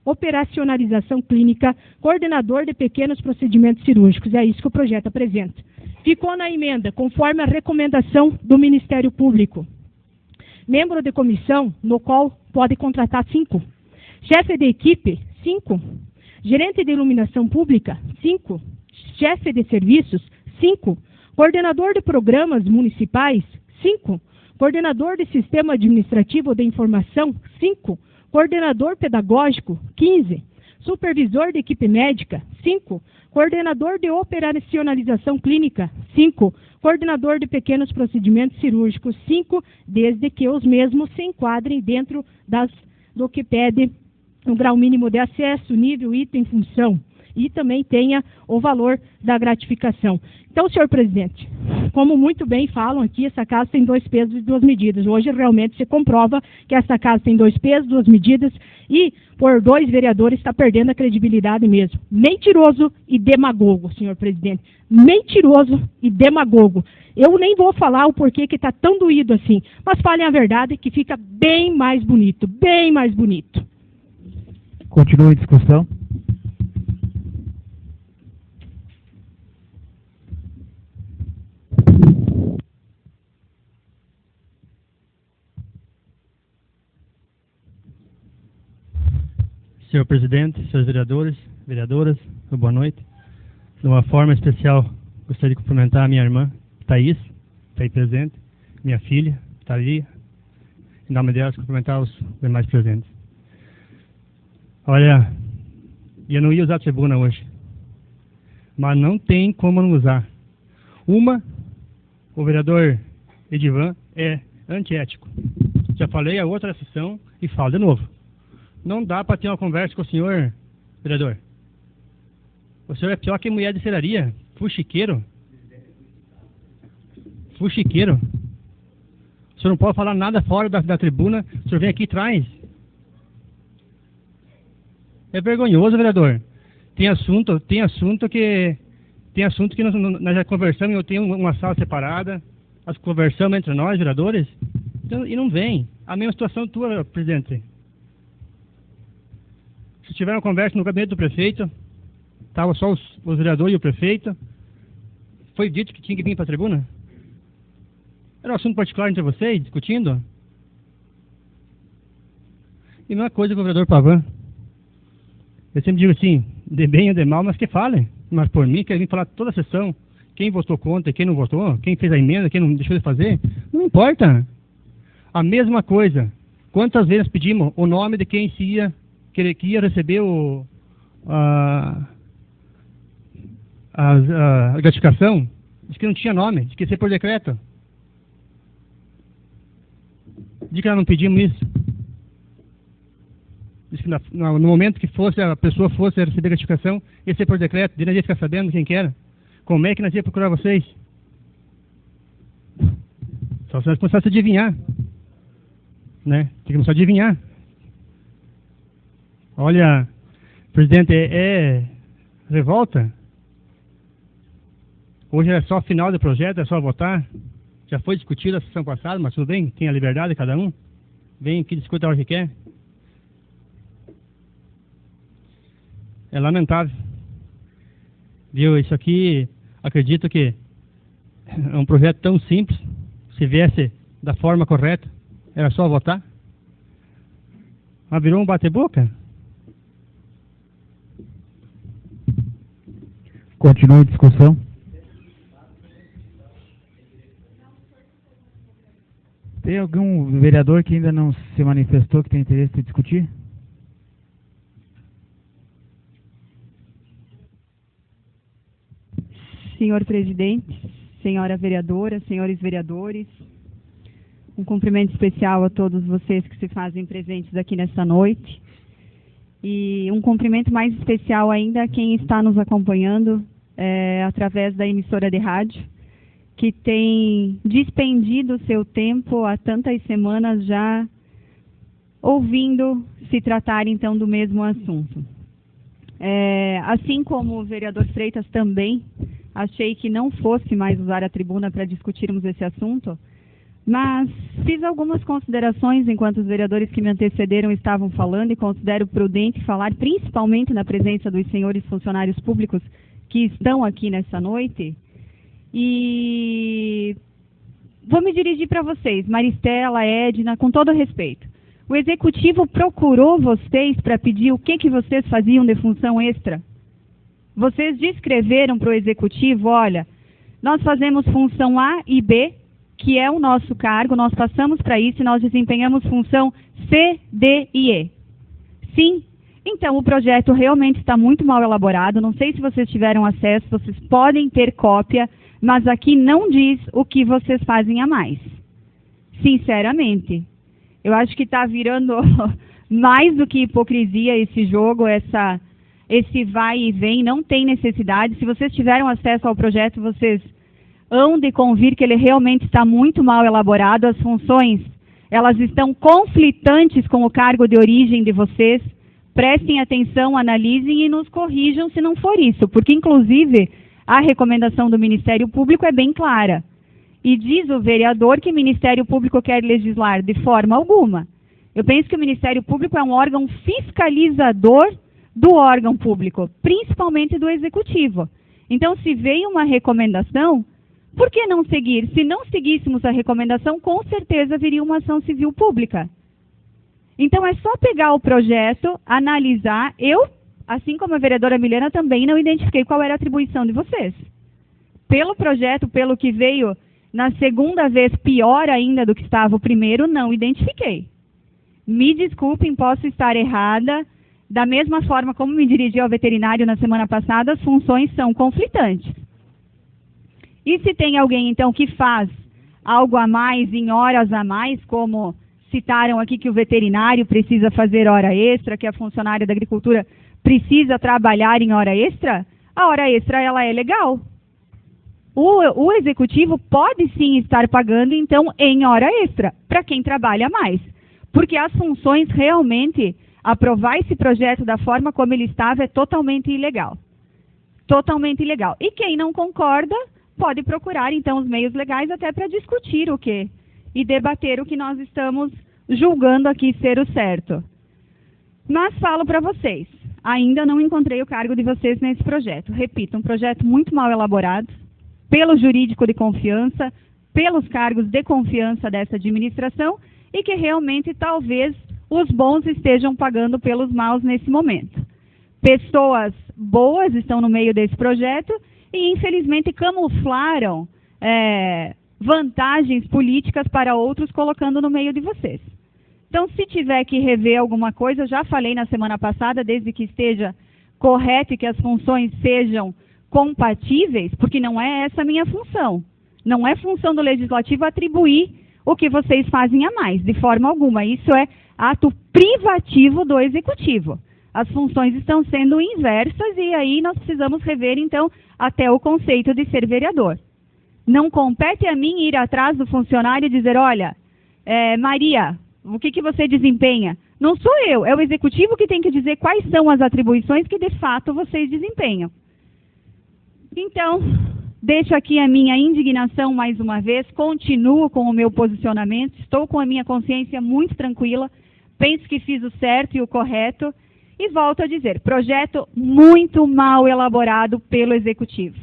operacionalização clínica, coordenador de pequenos procedimentos cirúrgicos. É isso que o projeto apresenta. Ficou na emenda, conforme a recomendação do Ministério Público. Membro de comissão, no qual pode contratar 5. Chefe de equipe, 5. Gerente de iluminação pública, 5. Chefe de serviços, 5. Coordenador de programas municipais, 5. Coordenador de sistema administrativo de informação, 5. Coordenador pedagógico, 15. Supervisor de equipe médica, 5. Coordenador de operacionalização clínica, 5. Coordenador de pequenos procedimentos cirúrgicos, 5, desde que os mesmos se enquadrem dentro do que pede o grau mínimo de acesso, nível, item, função. E também tenha o valor da gratificação. Então, senhor presidente, como muito bem falam aqui, essa casa tem 2 pesos e 2 medidas. Hoje realmente se comprova que essa casa tem 2 pesos, 2 medidas e por 2 vereadores está perdendo a credibilidade mesmo. Mentiroso e demagogo, senhor presidente. Mentiroso e demagogo. Eu nem vou falar o porquê que está tão doído assim, mas falem a verdade que fica bem mais bonito, bem mais bonito. Continua a discussão. Senhor presidente, senhores vereadores, vereadoras, boa noite. De uma forma especial, gostaria de cumprimentar a minha irmã, Thaís, que está aí presente, minha filha, Thalia, em nome delas, cumprimentar os demais presentes. Olha, eu não ia usar a tribuna hoje, mas não tem como não usar. O vereador Edivan é antiético. Já falei a outra sessão e falo de novo. Não dá para ter uma conversa com o senhor, vereador. O senhor é pior que mulher de serraria, fuxiqueiro. Fuxiqueiro. O senhor não pode falar nada fora da tribuna, o senhor vem aqui e traz. É vergonhoso, vereador. Tem assunto que nós já conversamos, eu tenho uma sala separada, nós conversamos entre nós, vereadores, então, e não vem. A mesma situação tua, presidente. Se tiver uma conversa no gabinete do prefeito, estava só os vereadores e o prefeito, foi dito que tinha que vir para a tribuna? Era um assunto particular entre vocês, discutindo? E não é coisa com o vereador Pavan. Eu sempre digo assim, de bem ou de mal, mas que falem. Mas por mim, quer vir falar toda a sessão. Quem votou contra, quem não votou, quem fez a emenda, quem não deixou de fazer. Não importa. A mesma coisa. Quantas vezes pedimos o nome de quem que ia receber a gratificação? Diz que não tinha nome, diz que ia ser por decreto. Diz que nós não pedimos isso. Diz que no momento que a pessoa fosse receber a gratificação, ia ser por decreto, daí nós ia ficar sabendo quem que era. Como é que nós ia procurar vocês? Só se nós começássemos a adivinhar. Né? Tem que começar a adivinhar. Olha, presidente, é revolta. Hoje é só final do projeto, é só votar. Já foi discutido a sessão passada, mas tudo bem, tem a liberdade de cada um. Vem aqui, discuta a hora que quer. É lamentável. Viu, isso aqui, acredito que é um projeto tão simples. Se viesse da forma correta, era só votar. Mas virou um bate-boca. Continua a discussão. Tem algum vereador que ainda não se manifestou que tem interesse em discutir? Senhor presidente, senhora vereadora, senhores vereadores, um cumprimento especial a todos vocês que se fazem presentes aqui nesta noite e um cumprimento mais especial ainda a quem está nos acompanhando através da emissora de rádio, que tem dispendido seu tempo há tantas semanas já ouvindo se tratar então do mesmo assunto. Assim como o vereador Freitas também, achei que não fosse mais usar a tribuna para discutirmos esse assunto, mas fiz algumas considerações enquanto os vereadores que me antecederam estavam falando e considero prudente falar principalmente na presença dos senhores funcionários públicos que estão aqui nessa noite. E vou me dirigir para vocês, Maristela, Edna, com todo respeito. O Executivo procurou vocês para pedir o que vocês faziam de função extra? Vocês descreveram para o Executivo, olha, nós fazemos função A e B, que é o nosso cargo, nós passamos para isso e nós desempenhamos função C, D e E. Sim, então o projeto realmente está muito mal elaborado, não sei se vocês tiveram acesso, vocês podem ter cópia, mas aqui não diz o que vocês fazem a mais. Sinceramente, eu acho que está virando mais do que hipocrisia esse jogo, esse vai e vem, não tem necessidade. Se vocês tiveram acesso ao projeto, vocês hão de convir que ele realmente está muito mal elaborado. As funções, elas estão conflitantes com o cargo de origem de vocês. Prestem atenção, analisem e nos corrijam se não for isso, porque inclusive a recomendação do Ministério Público é bem clara. E diz o vereador que o Ministério Público quer legislar de forma alguma. Eu penso que o Ministério Público é um órgão fiscalizador do órgão público, principalmente do Executivo. Então, se veio uma recomendação, por que não seguir? Se não seguíssemos a recomendação, com certeza viria uma ação civil pública. Então, é só pegar o projeto, analisar. Eu, assim como a vereadora Milena, também não identifiquei qual era a atribuição de vocês. Pelo projeto, pelo que veio na segunda vez, pior ainda do que estava o primeiro, não identifiquei. Me desculpem, posso estar errada. Da mesma forma como me dirigi ao veterinário na semana passada, as funções são conflitantes. E se tem alguém, então, que faz algo a mais, em horas a mais, como citaram aqui que o veterinário precisa fazer hora extra, que a funcionária da agricultura precisa trabalhar em hora extra, a hora extra ela é legal. O Executivo pode sim estar pagando, então, em hora extra, para quem trabalha mais. Porque as funções realmente... Aprovar esse projeto da forma como ele estava é totalmente ilegal. Totalmente ilegal. E quem não concorda pode procurar, então, os meios legais até para discutir o quê? E debater o que nós estamos julgando aqui ser o certo. Mas falo para vocês, ainda não encontrei o cargo de vocês nesse projeto. Repito, um projeto muito mal elaborado, pelo jurídico de confiança, pelos cargos de confiança dessa administração e que realmente talvez os bons estejam pagando pelos maus nesse momento. Pessoas boas estão no meio desse projeto e, infelizmente, camuflaram vantagens políticas para outros, colocando no meio de vocês. Então, se tiver que rever alguma coisa, eu já falei na semana passada, desde que esteja correto e que as funções sejam compatíveis, porque não é essa a minha função. Não é função do Legislativo atribuir o que vocês fazem a mais, de forma alguma. Isso é ato privativo do Executivo. As funções estão sendo inversas e aí nós precisamos rever, então, até o conceito de ser vereador. Não compete a mim ir atrás do funcionário e dizer, olha, Maria, o que você desempenha? Não sou eu, é o Executivo que tem que dizer quais são as atribuições que, de fato, vocês desempenham. Então, deixo aqui a minha indignação mais uma vez, continuo com o meu posicionamento, estou com a minha consciência muito tranquila, penso que fiz o certo e o correto, e volto a dizer, projeto muito mal elaborado pelo Executivo.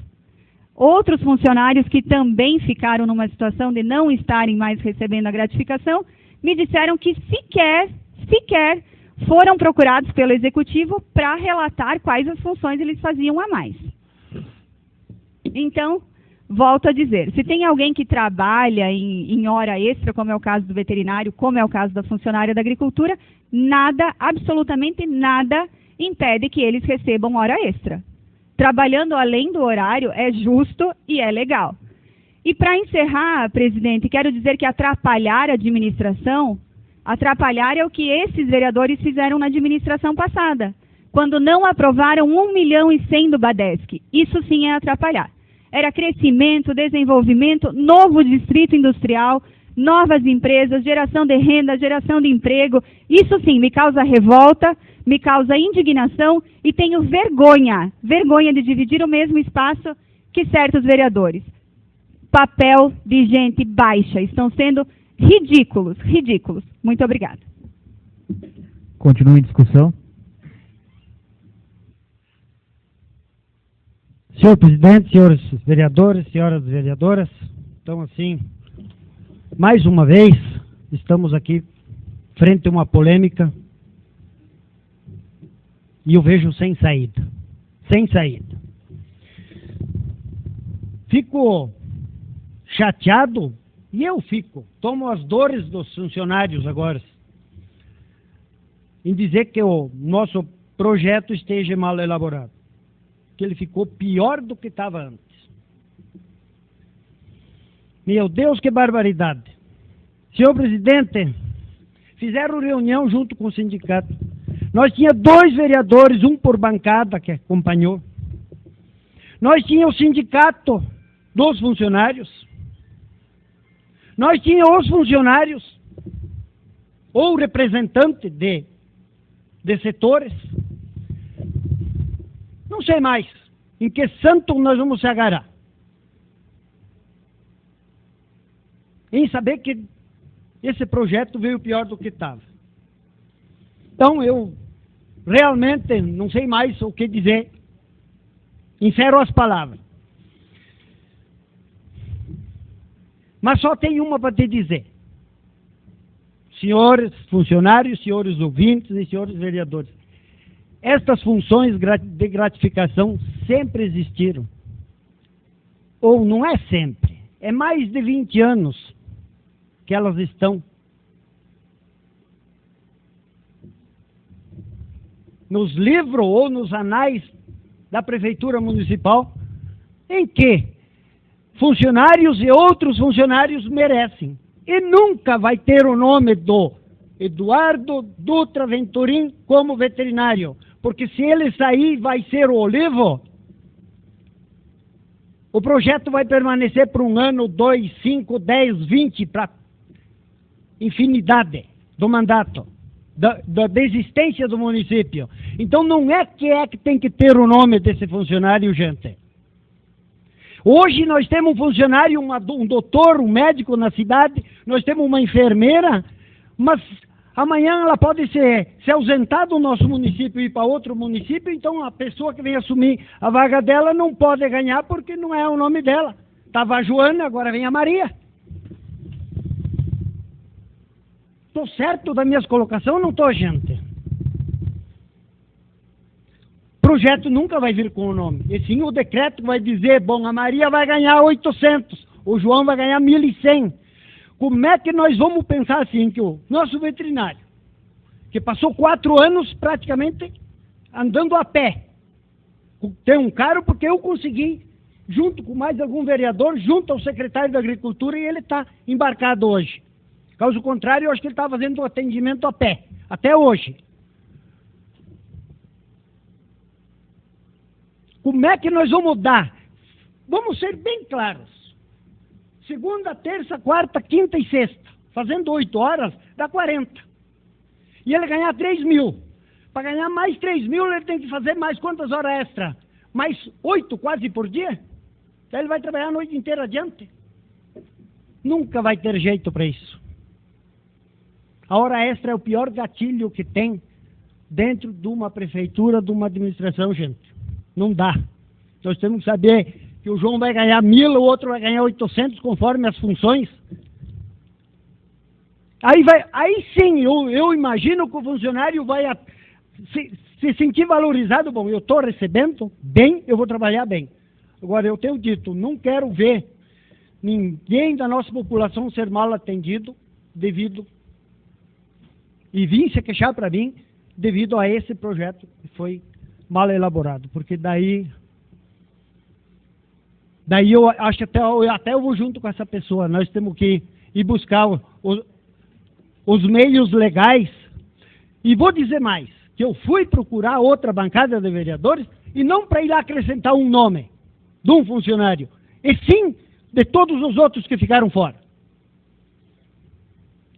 Outros funcionários que também ficaram numa situação de não estarem mais recebendo a gratificação, me disseram que sequer foram procurados pelo Executivo para relatar quais as funções eles faziam a mais. Então, volto a dizer, se tem alguém que trabalha em hora extra, como é o caso do veterinário, como é o caso da funcionária da agricultura, nada, absolutamente nada, impede que eles recebam hora extra. Trabalhando além do horário é justo e é legal. E para encerrar, presidente, quero dizer que atrapalhar a administração, atrapalhar é o que esses vereadores fizeram na administração passada, quando não aprovaram 1,1 milhão do Badesc. Isso sim é atrapalhar. Era crescimento, desenvolvimento, novo distrito industrial, novas empresas, geração de renda, geração de emprego. Isso sim me causa revolta, me causa indignação e tenho vergonha de dividir o mesmo espaço que certos vereadores. Papel de gente baixa, estão sendo ridículos. Muito obrigada. Continua em discussão. Senhor presidente, senhores vereadores, senhoras vereadoras, então assim, mais uma vez, estamos aqui frente a uma polêmica e eu vejo sem saída. Fico chateado e tomo as dores dos funcionários agora, em dizer que o nosso projeto esteja mal elaborado. Que ele ficou pior do que estava antes. Meu Deus, que barbaridade. Senhor presidente, fizeram reunião junto com o sindicato. Nós tínhamos 2 vereadores, um por bancada que acompanhou. Nós tínhamos o sindicato dos funcionários. Nós tínhamos os funcionários ou representante de setores. Não sei mais em que santo nós vamos se agarrar. Em saber que esse projeto veio pior do que estava. Então eu realmente não sei mais o que dizer. Encerro as palavras. Mas só tem uma para te dizer. Senhores funcionários, senhores ouvintes e senhores vereadores. Estas funções de gratificação sempre existiram. Ou não é sempre. É mais de 20 anos que elas estão. Nos livros ou nos anais da Prefeitura Municipal, em que funcionários e outros funcionários merecem. E nunca vai ter o nome do Eduardo Dutra Venturim como veterinário. Porque se ele sair, vai ser o Olivo. O projeto vai permanecer por 1 ano, 2, 5, 10, 20, para infinidade do mandato, da existência do município. Então não é que tem que ter o nome desse funcionário, gente. Hoje nós temos um funcionário, um doutor, um médico na cidade, nós temos uma enfermeira, mas amanhã ela pode se ausentar do nosso município e ir para outro município, então a pessoa que vem assumir a vaga dela não pode ganhar porque não é o nome dela. Estava a Joana, agora vem a Maria. Estou certo das minhas colocações ou não estou, gente? Projeto nunca vai vir com o nome. E sim o decreto vai dizer, bom, a Maria vai ganhar 800, o João vai ganhar 1.100. Como é que nós vamos pensar assim, que o nosso veterinário, que passou 4 anos praticamente andando a pé, tem um carro porque eu consegui, junto com mais algum vereador, junto ao secretário da Agricultura, e ele está embarcado hoje. Caso contrário, eu acho que ele está fazendo o atendimento a pé, até hoje. Como é que nós vamos dar? Vamos ser bem claros. Segunda, terça, quarta, quinta e sexta, fazendo 8 horas, dá 40. E ele ganhar 3 mil. Para ganhar mais 3 mil, ele tem que fazer mais quantas horas extra? Mais 8 quase por dia? Então ele vai trabalhar a noite inteira adiante. Nunca vai ter jeito para isso. A hora extra é o pior gatilho que tem dentro de uma prefeitura, de uma administração, gente. Não dá. Nós temos que saber que o João vai ganhar 1.000, o outro vai ganhar 800, conforme as funções. Aí sim, eu imagino que o funcionário vai se sentir valorizado. Bom, eu estou recebendo bem, eu vou trabalhar bem. Agora, eu tenho dito, não quero ver ninguém da nossa população ser mal atendido devido, e vir se queixar para mim, devido a esse projeto que foi mal elaborado. Porque daí eu acho que até eu vou junto com essa pessoa. Nós temos que ir buscar os meios legais. E vou dizer mais, que eu fui procurar outra bancada de vereadores, e não para ir lá acrescentar um nome de um funcionário, e sim de todos os outros que ficaram fora.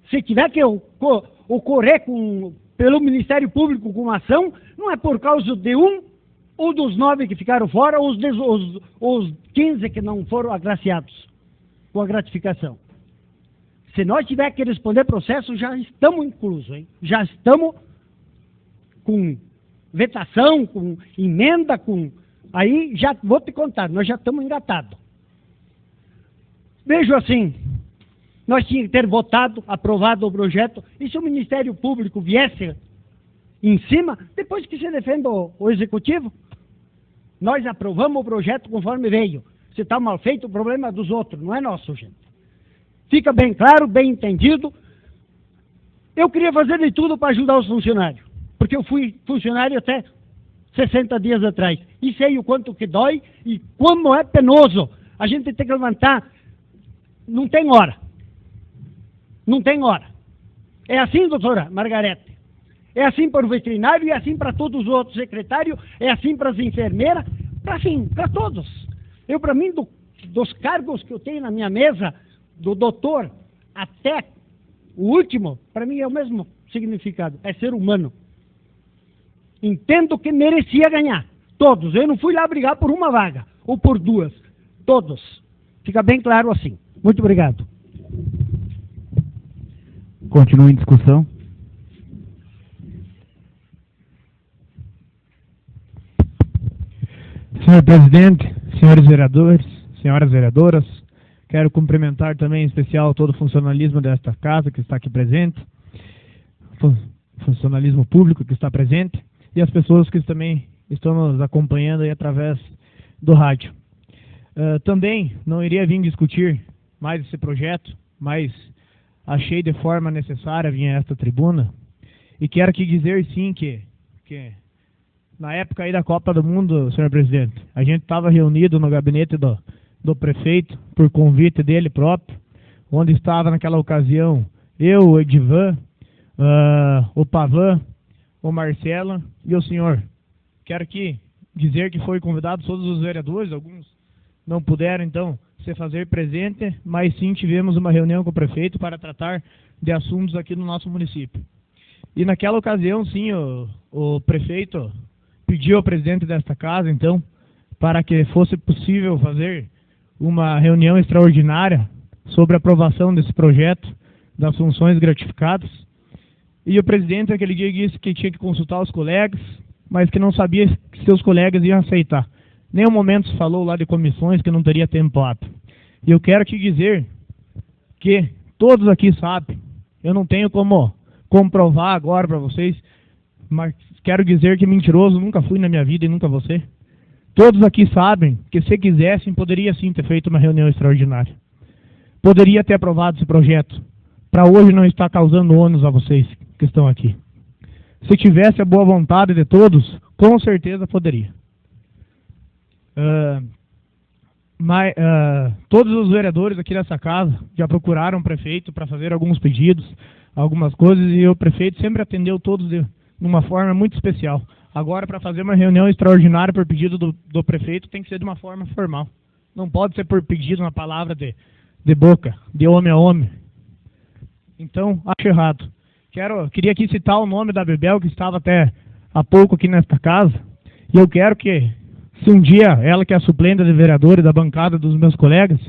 Se tiver que ocorrer pelo Ministério Público com uma ação, não é por causa de um ou dos 9 que ficaram fora, ou os 15 que não foram agraciados com a gratificação. Se nós tiver que responder processo, já estamos inclusos, hein? Já estamos com vetação, com emenda, aí já vou te contar, nós já estamos engatados. Vejo assim, nós tínhamos que ter votado, aprovado o projeto, e se o Ministério Público viesse em cima, depois que se defenda o Executivo, nós aprovamos o projeto conforme veio. Se está mal feito, o problema é dos outros, não é nosso, gente. Fica bem claro, bem entendido. Eu queria fazer de tudo para ajudar os funcionários, porque eu fui funcionário até 60 dias atrás, e sei o quanto que dói e como é penoso. A gente tem que levantar, não tem hora. Não tem hora. É assim, doutora Margarete. É assim para o veterinário, é assim para todos os outros secretários, é assim para as enfermeiras, para todos. Eu, para mim, dos cargos que eu tenho na minha mesa, do doutor até o último, para mim é o mesmo significado, é ser humano. Entendo que merecia ganhar, todos. Eu não fui lá brigar por uma vaga, ou por 2, todos. Fica bem claro assim. Muito obrigado. Continua em discussão. Senhor presidente, senhores vereadores, senhoras vereadoras, quero cumprimentar também em especial todo o funcionalismo desta casa que está aqui presente, funcionalismo público que está presente, e as pessoas que também estão nos acompanhando aí através do rádio. Também não iria vir discutir mais esse projeto, mas achei de forma necessária vir a esta tribuna, e quero aqui dizer sim que na época aí da Copa do Mundo, senhor presidente, a gente estava reunido no gabinete do prefeito, por convite dele próprio, onde estava naquela ocasião eu, o Edivan, o Pavan, o Marcelo e o senhor. Quero aqui dizer que foi convidado todos os vereadores, alguns não puderam então se fazer presente, mas sim tivemos uma reunião com o prefeito para tratar de assuntos aqui no nosso município. E naquela ocasião, sim, o prefeito pediu ao presidente desta casa, então, para que fosse possível fazer uma reunião extraordinária sobre a aprovação desse projeto das funções gratificadas. E o presidente naquele dia disse que tinha que consultar os colegas, mas que não sabia se seus colegas iam aceitar. Nenhum momento se falou lá de comissões, que não teria tempo hábil. E eu quero te dizer que todos aqui sabem, eu não tenho como comprovar agora para vocês, mas quero dizer que mentiroso nunca fui na minha vida e nunca vou ser. Todos aqui sabem que, se quisessem, poderia sim ter feito uma reunião extraordinária. Poderia ter aprovado esse projeto, para hoje não estar causando ônus a vocês que estão aqui. Se tivesse a boa vontade de todos, com certeza poderia. Todos os vereadores aqui dessa casa já procuraram o prefeito para fazer alguns pedidos, algumas coisas, e o prefeito sempre atendeu todos de uma forma muito especial. Agora, para fazer uma reunião extraordinária por pedido do prefeito, tem que ser de uma forma formal. Não pode ser por pedido, uma palavra de boca, de homem a homem. Então, acho errado. Queria aqui citar o nome da Bebel, que estava até há pouco aqui nesta casa, e eu quero que, se um dia ela, que é a suplente de vereadora e da bancada dos meus colegas,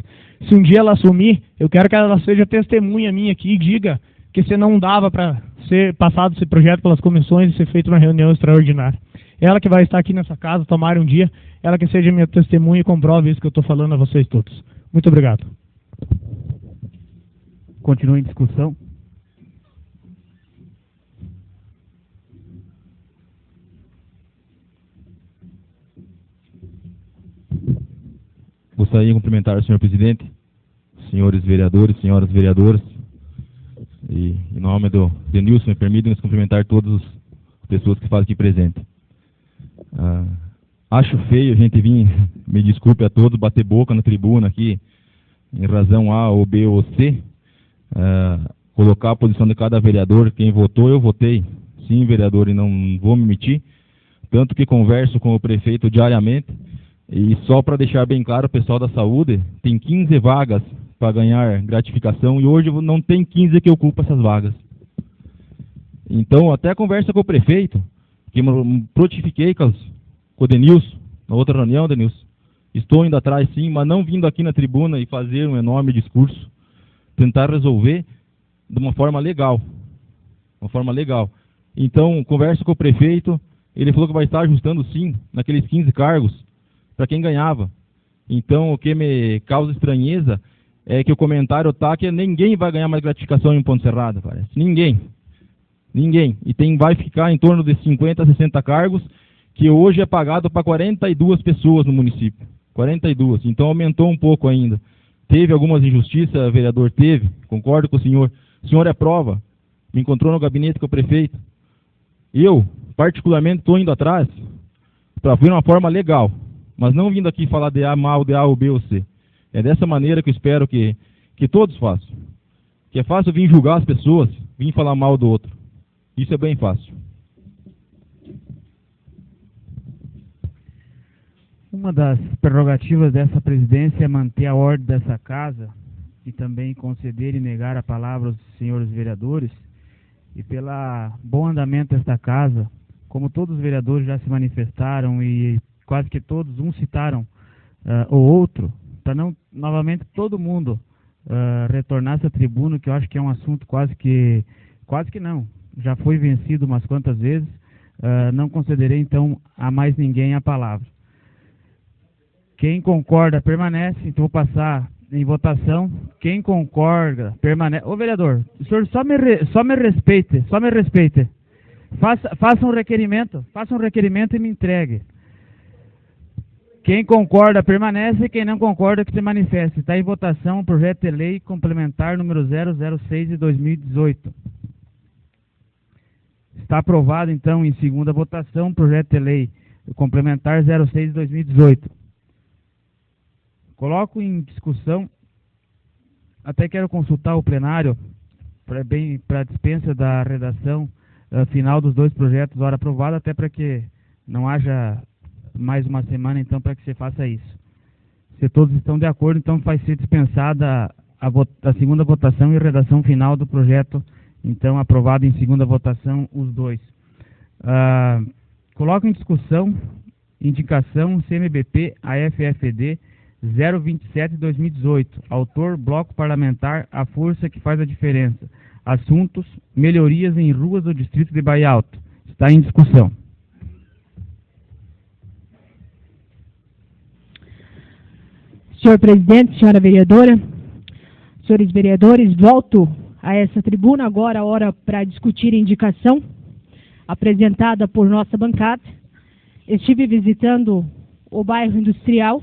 se um dia ela assumir, eu quero que ela seja testemunha minha aqui e diga que se não dava para ser passado esse projeto pelas comissões e ser feita uma reunião extraordinária. Ela que vai estar aqui nessa casa, tomara um dia, ela que seja minha testemunha e comprove isso que eu estou falando a vocês todos. Muito obrigado. Continua em discussão. Gostaria de cumprimentar o senhor presidente, senhores vereadores, senhoras vereadoras, e em nome do Denilson, me permitem-nos cumprimentar todas as pessoas que fazem aqui presente. Acho feio a gente vir, me desculpe a todos, bater boca na tribuna aqui, em razão A ou B ou C, colocar a posição de cada vereador. Quem votou, eu votei. Sim, vereador, e não vou me omitir. Tanto que converso com o prefeito diariamente. E só para deixar bem claro, o pessoal da saúde tem 15 vagas para ganhar gratificação e hoje não tem 15 que ocupam essas vagas. Então, até conversa com o prefeito, que me prontifiquei com o Denilson, na outra reunião, Denilson. Estou indo atrás sim, mas não vindo aqui na tribuna e fazer um enorme discurso. Tentar resolver de uma forma legal. Uma forma legal. Então, converso com o prefeito, ele falou que vai estar ajustando sim, naqueles 15 cargos, para quem ganhava. Então, o que me causa estranheza é que o comentário está que ninguém vai ganhar mais gratificação em Ponte Serrada, parece. Ninguém. Ninguém. E vai ficar em torno de 50 a 60 cargos, que hoje é pagado para 42 pessoas no município. 42. Então, aumentou um pouco ainda. Teve algumas injustiças, vereador? Teve. Concordo com o senhor. O senhor é prova. Me encontrou no gabinete com o prefeito. Eu, particularmente, estou indo atrás para ver uma forma legal. Mas não vindo aqui falar de A mal, de A ou B ou C. É dessa maneira que eu espero que todos façam. Que é fácil vir julgar as pessoas, vir falar mal do outro. Isso é bem fácil. Uma das prerrogativas dessa presidência é manter a ordem dessa casa e também conceder e negar a palavra aos senhores vereadores. E pelo bom andamento desta casa, como todos os vereadores já se manifestaram e quase que todos, uns citaram o outro, para não novamente todo mundo retornar essa tribuna, que eu acho que é um assunto quase que não, já foi vencido umas quantas vezes, não concederei então a mais ninguém a palavra. Quem concorda permanece, então vou passar em votação. Quem concorda permanece. Ô vereador, o senhor só me respeite. Faça um requerimento e me entregue. Quem concorda permanece, quem não concorda que se manifeste. Está em votação o projeto de lei complementar número 006 de 2018. Está aprovado então em segunda votação o projeto de lei complementar 06 de 2018. Coloco em discussão, até quero consultar o plenário para a dispensa da redação final dos dois projetos, hora aprovada, até para que não haja mais uma semana, então, para que você faça isso. Se todos estão de acordo, então vai ser dispensada a segunda votação e redação final do projeto, então, aprovado em segunda votação, os dois. Coloco em discussão, indicação CMBP AFFD 027 de 2018, autor, bloco parlamentar, a força que faz a diferença. Assuntos, melhorias em ruas do distrito de Baía Alta. Está em discussão. Senhor presidente, senhora vereadora, senhores vereadores, volto a essa tribuna agora, a hora para discutir a indicação apresentada por nossa bancada. Estive visitando o bairro industrial,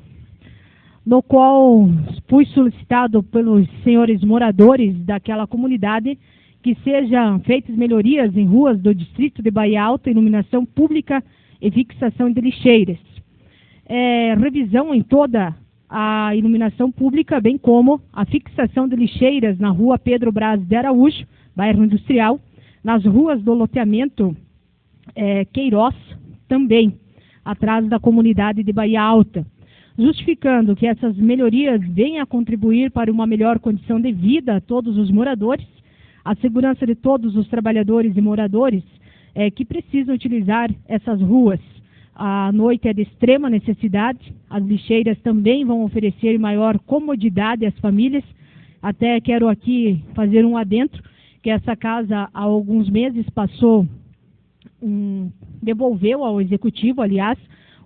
no qual fui solicitado pelos senhores moradores daquela comunidade que sejam feitas melhorias em ruas do distrito de Bahia Alta, iluminação pública e fixação de lixeiras. Revisão em toda a iluminação pública, bem como a fixação de lixeiras na rua Pedro Braz de Araújo, bairro industrial, nas ruas do loteamento Queiroz, também, atrás da comunidade de Bahia Alta, justificando que essas melhorias venham a contribuir para uma melhor condição de vida a todos os moradores, a segurança de todos os trabalhadores e moradores que precisam utilizar essas ruas. A noite é de extrema necessidade, as lixeiras também vão oferecer maior comodidade às famílias. Até quero aqui fazer um adentro, que essa casa há alguns meses devolveu ao Executivo, aliás,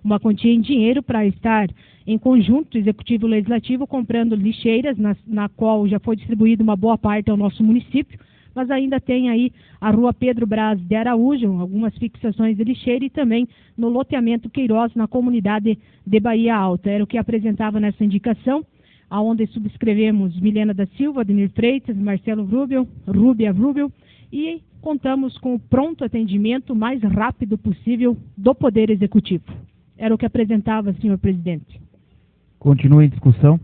uma quantia em dinheiro para estar em conjunto Executivo e Legislativo comprando lixeiras, na qual já foi distribuída uma boa parte ao nosso município, mas ainda tem aí a rua Pedro Braz de Araújo, algumas fixações de lixeira e também no loteamento Queiroz, na comunidade de Bahia Alta. Era o que apresentava nessa indicação, aonde subscrevemos Milena da Silva, Ademir Freitas, Marcelo Rúbia Vrubel, e contamos com o pronto atendimento o mais rápido possível do Poder Executivo. Era o que apresentava, senhor presidente. Continua em discussão.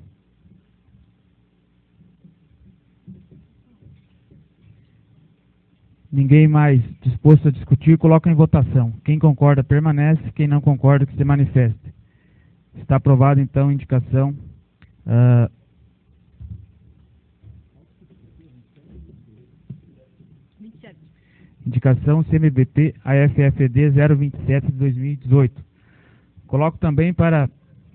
Ninguém mais disposto a discutir, coloca em votação. Quem concorda, permanece. Quem não concorda, que se manifeste. Está aprovada, então, a indicação. Indicação CMBP AFFD 027 de 2018. Coloco também para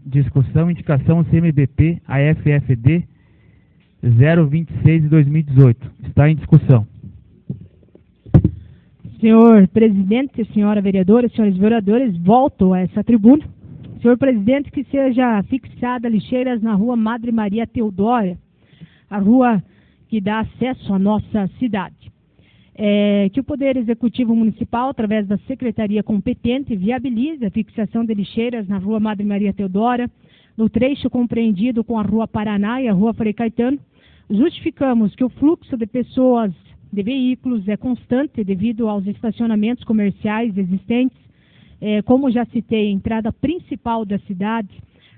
discussão indicação CMBP AFFD 026 de 2018. Está em discussão. Senhor presidente, senhora vereadora, senhores vereadores, volto a essa tribuna. Senhor presidente, que seja fixada lixeiras na rua Madre Maria Teodora, a rua que dá acesso à nossa cidade. Que o Poder Executivo Municipal, através da Secretaria competente, viabilize a fixação de lixeiras na rua Madre Maria Teodora, no trecho compreendido com a rua Paraná e a rua Frei Caetano. Justificamos que o fluxo de pessoas, de veículos, é constante devido aos estacionamentos comerciais existentes, como já citei, a entrada principal da cidade,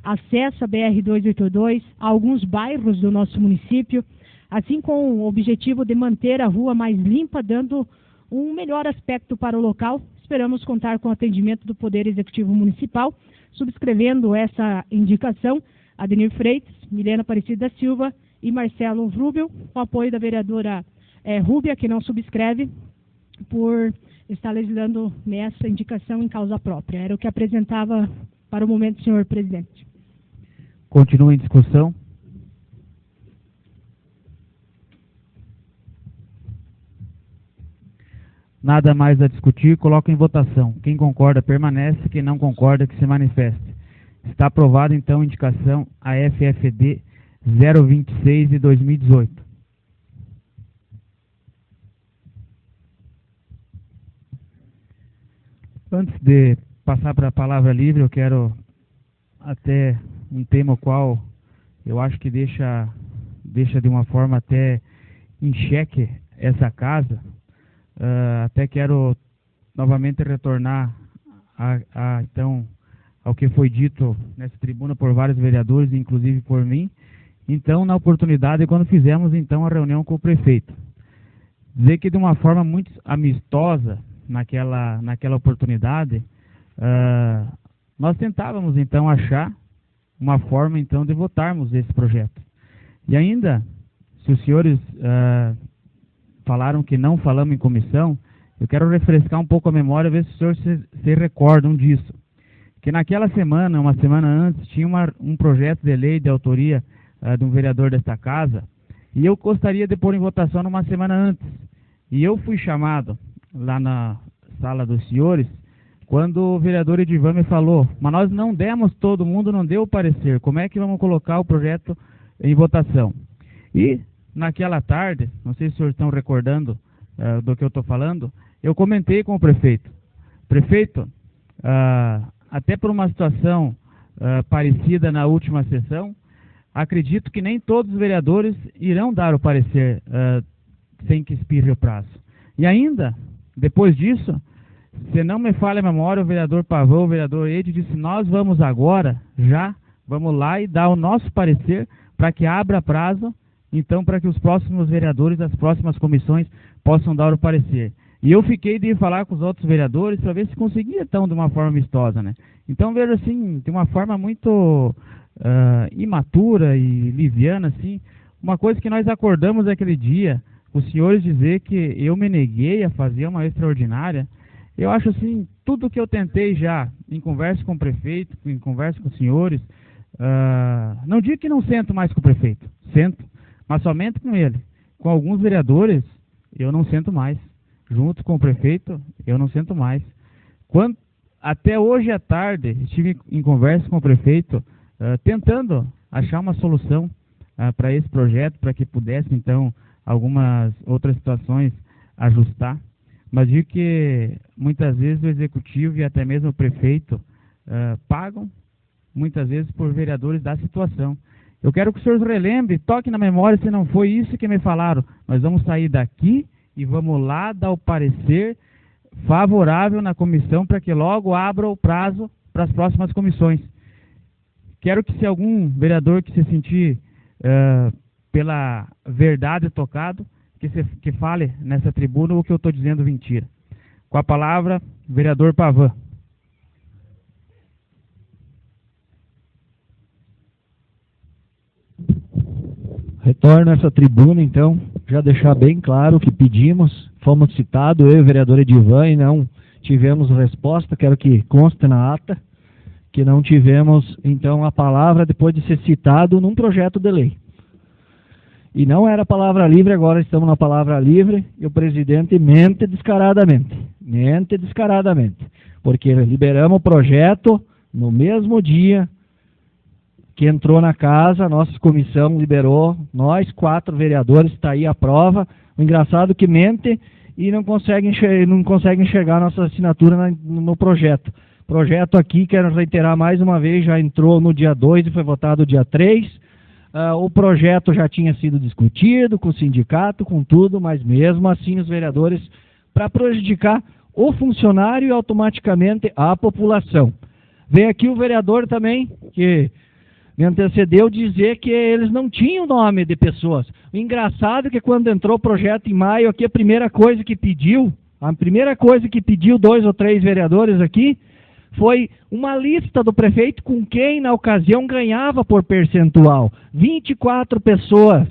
acesso à BR-282, a alguns bairros do nosso município, assim com o objetivo de manter a rua mais limpa, dando um melhor aspecto para o local. Esperamos contar com o atendimento do Poder Executivo Municipal, subscrevendo essa indicação, Ademir Freitas, Milena Aparecida da Silva e Marcelo Vrubel, com apoio da vereadora Rúbia, que não subscreve, por estar legislando nessa indicação em causa própria. Era o que apresentava para o momento, senhor presidente. Continua em discussão. Nada mais a discutir, coloca em votação. Quem concorda, permanece. Quem não concorda, que se manifeste. Está aprovada, então, a indicação AFFD 026 de 2018. Antes de passar para a palavra livre, eu quero até um tema o qual eu acho que deixa de uma forma até em xeque essa casa. Até quero novamente retornar então ao que foi dito nessa tribuna por vários vereadores, inclusive por mim. Então, na oportunidade, quando fizemos então a reunião com o prefeito, dizer que de uma forma muito amistosa naquela oportunidade, nós tentávamos então achar uma forma então de votarmos esse projeto. E ainda, se os senhores falaram que não falamos em comissão, eu quero refrescar um pouco a memória, ver se os senhores se recordam disso. Que naquela semana, uma semana antes, tinha um projeto de lei de autoria de um vereador desta casa, e eu gostaria de pôr em votação numa semana antes. E eu fui chamado lá na sala dos senhores quando o vereador Edivan me falou, mas nós não demos, todo mundo não deu o parecer, como é que vamos colocar o projeto em votação? E naquela tarde, não sei se os senhores estão recordando do que eu estou falando, eu comentei com o prefeito. Prefeito, até por uma situação parecida na última sessão, acredito que nem todos os vereadores irão dar o parecer sem que expire o prazo. E ainda, depois disso, se não me falha a memória, o vereador Pavão, o vereador Edi disse, nós vamos agora, vamos lá e dar o nosso parecer para que abra prazo, então para que os próximos vereadores das próximas comissões possam dar o parecer. E eu fiquei de falar com os outros vereadores para ver se conseguia, então, de uma forma amistosa, né? Então, vejo assim, de uma forma muito imatura e liviana, assim, uma coisa que nós acordamos aquele dia, os senhores dizer que eu me neguei a fazer uma extraordinária, eu acho assim, tudo que eu tentei já, em conversa com o prefeito, em conversa com os senhores, não digo que não sento mais com o prefeito, sento, mas somente com ele. Com alguns vereadores, eu não sento mais. Junto com o prefeito, eu não sento mais. Até hoje à tarde, estive em conversa com o prefeito, tentando achar uma solução para esse projeto, para que pudesse, então, algumas outras situações ajustar. Mas digo que muitas vezes o executivo e até mesmo o prefeito pagam, muitas vezes, por vereadores da situação. Eu quero que os senhores relembrem, toquem na memória se não foi isso que me falaram. Nós vamos sair daqui e vamos lá dar o parecer favorável na comissão para que logo abra o prazo para as próximas comissões. Quero que se algum vereador que se sentir pela verdade tocado, que fale nessa tribuna o que eu estou dizendo mentira. Com a palavra, vereador Pavan. Retorno a essa tribuna, então, já deixar bem claro que pedimos, fomos citados, eu e o vereador Edivan, e não tivemos resposta, quero que conste na ata, que não tivemos, então, a palavra depois de ser citado num projeto de lei. E não era palavra livre, agora estamos na palavra livre, e o presidente mente descaradamente, porque liberamos o projeto no mesmo dia que entrou na casa, a nossa comissão liberou, nós 4 vereadores, está aí a prova. O engraçado é que mente e não consegue enxergar a nossa assinatura no projeto. Projeto aqui, quero reiterar mais uma vez, já entrou no dia 2 e foi votado no dia 3. O projeto já tinha sido discutido com o sindicato, com tudo, mas mesmo assim os vereadores, para prejudicar o funcionário e automaticamente a população. Vem aqui o vereador também, que me antecedeu, dizer que eles não tinham nome de pessoas. O engraçado é que quando entrou o projeto em maio, aqui a primeira coisa que pediu 2 ou 3 vereadores aqui, foi uma lista do prefeito com quem na ocasião ganhava por percentual. 24 pessoas.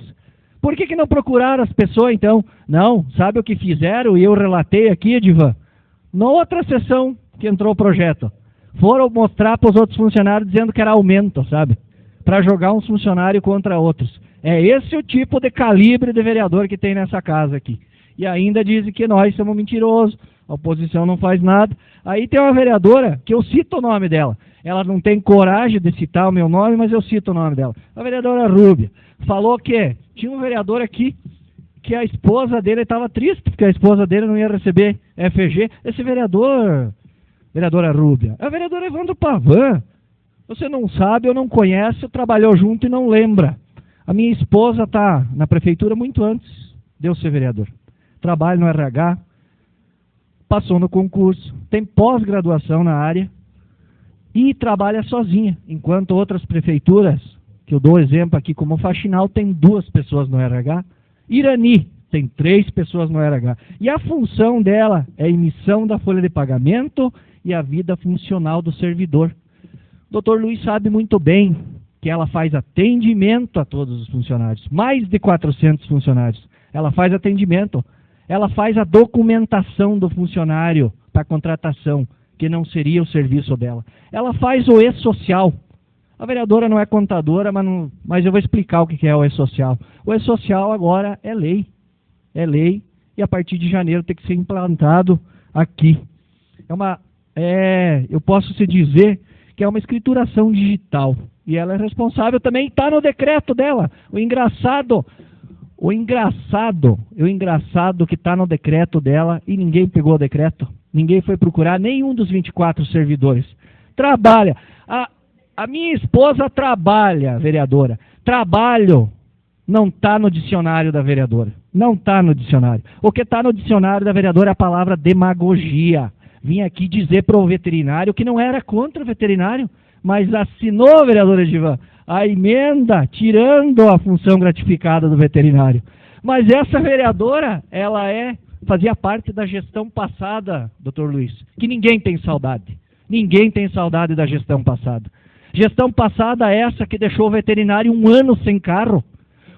Por que não procuraram as pessoas então? Não, sabe o que fizeram? E eu relatei aqui, Edivan, na outra sessão que entrou o projeto. Foram mostrar para os outros funcionários dizendo que era aumento, sabe? Para jogar uns funcionários contra outros. É esse o tipo de calibre de vereador que tem nessa casa aqui. E ainda dizem que nós somos mentirosos, a oposição não faz nada. Aí tem uma vereadora, que eu cito o nome dela. Ela não tem coragem de citar o meu nome, mas eu cito o nome dela. A vereadora Rúbia. Falou que tinha um vereador aqui, que a esposa dele estava triste, porque a esposa dele não ia receber FG. Esse vereadora Rúbia, é o vereador Evandro Pavan. Você não sabe ou não conhece, trabalhou junto e não lembra. A minha esposa está na prefeitura muito antes de eu ser vereador. Trabalha no RH, passou no concurso, tem pós-graduação na área e trabalha sozinha, enquanto outras prefeituras, que eu dou exemplo aqui como Faxinal, tem 2 pessoas no RH. Irani tem 3 pessoas no RH. E a função dela é a emissão da folha de pagamento e a vida funcional do servidor. O Dr. Luiz sabe muito bem que ela faz atendimento a todos os funcionários, mais de 400 funcionários. Ela faz atendimento, ela faz a documentação do funcionário para a contratação, que não seria o serviço dela. Ela faz o E-Social. A vereadora não é contadora, mas eu vou explicar o que é o E-Social. O E-Social agora é lei, e a partir de janeiro tem que ser implantado aqui. eu posso se dizer que é uma escrituração digital. E ela é responsável também, está no decreto dela. O engraçado que está no decreto dela e ninguém pegou o decreto. Ninguém foi procurar, nenhum dos 24 servidores. Trabalha. A minha esposa trabalha, vereadora. Trabalho não está no dicionário da vereadora. Não está no dicionário. O que está no dicionário da vereadora é a palavra demagogia. Vim aqui dizer para o veterinário que não era contra o veterinário, mas assinou, vereadora Edivan, a emenda tirando a função gratificada do veterinário. Mas essa vereadora, ela fazia parte da gestão passada, doutor Luiz, que ninguém tem saudade. Ninguém tem saudade da gestão passada. Gestão passada essa que deixou o veterinário 1 ano sem carro.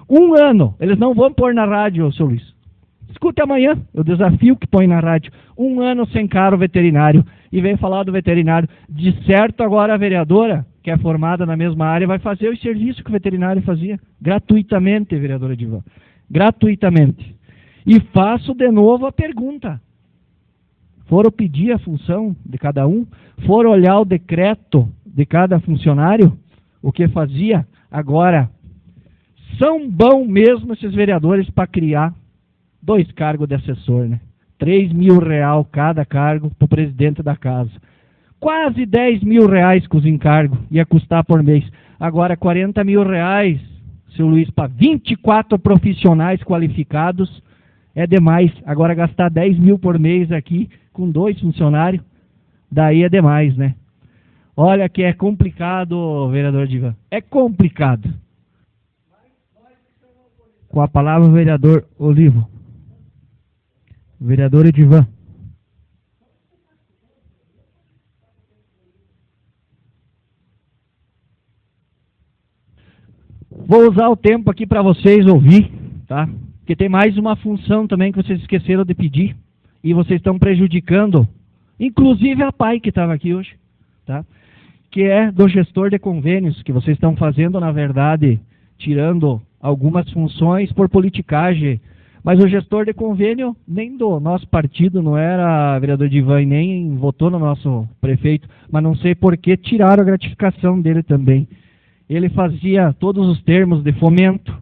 1 ano. Eles não vão pôr na rádio, seu Luiz. Escute amanhã, eu desafio que põe na rádio. 1 ano sem carro veterinário. E vem falar do veterinário. De certo, agora a vereadora, que é formada na mesma área, vai fazer o serviço que o veterinário fazia. Gratuitamente, vereadora Edivan. Gratuitamente. E faço de novo a pergunta. Foram pedir a função de cada um? Foram olhar o decreto de cada funcionário? O que fazia? Agora, são bons mesmo esses vereadores para criar 2 cargos de assessor, né? R$3.000 cada cargo para o presidente da casa. Quase R$10.000 com os encargos ia custar por mês. Agora R$40.000, seu Luiz, para 24 profissionais qualificados é demais. Agora gastar 10 mil por mês aqui com 2 funcionários, daí é demais, né? Olha que é complicado, vereador Edivan. É complicado. Com a palavra o vereador Olivo. Vereador Edivan. Vou usar o tempo aqui para vocês ouvir, tá? Porque tem mais uma função também que vocês esqueceram de pedir e vocês estão prejudicando, inclusive a PAI que estava aqui hoje, tá? Que é do gestor de convênios, que vocês estão fazendo, na verdade, tirando algumas funções por politicagem. Mas o gestor de convênio nem do nosso partido, não era vereador Edivan, nem votou no nosso prefeito, mas não sei por que tiraram a gratificação dele também. Ele fazia todos os termos de fomento,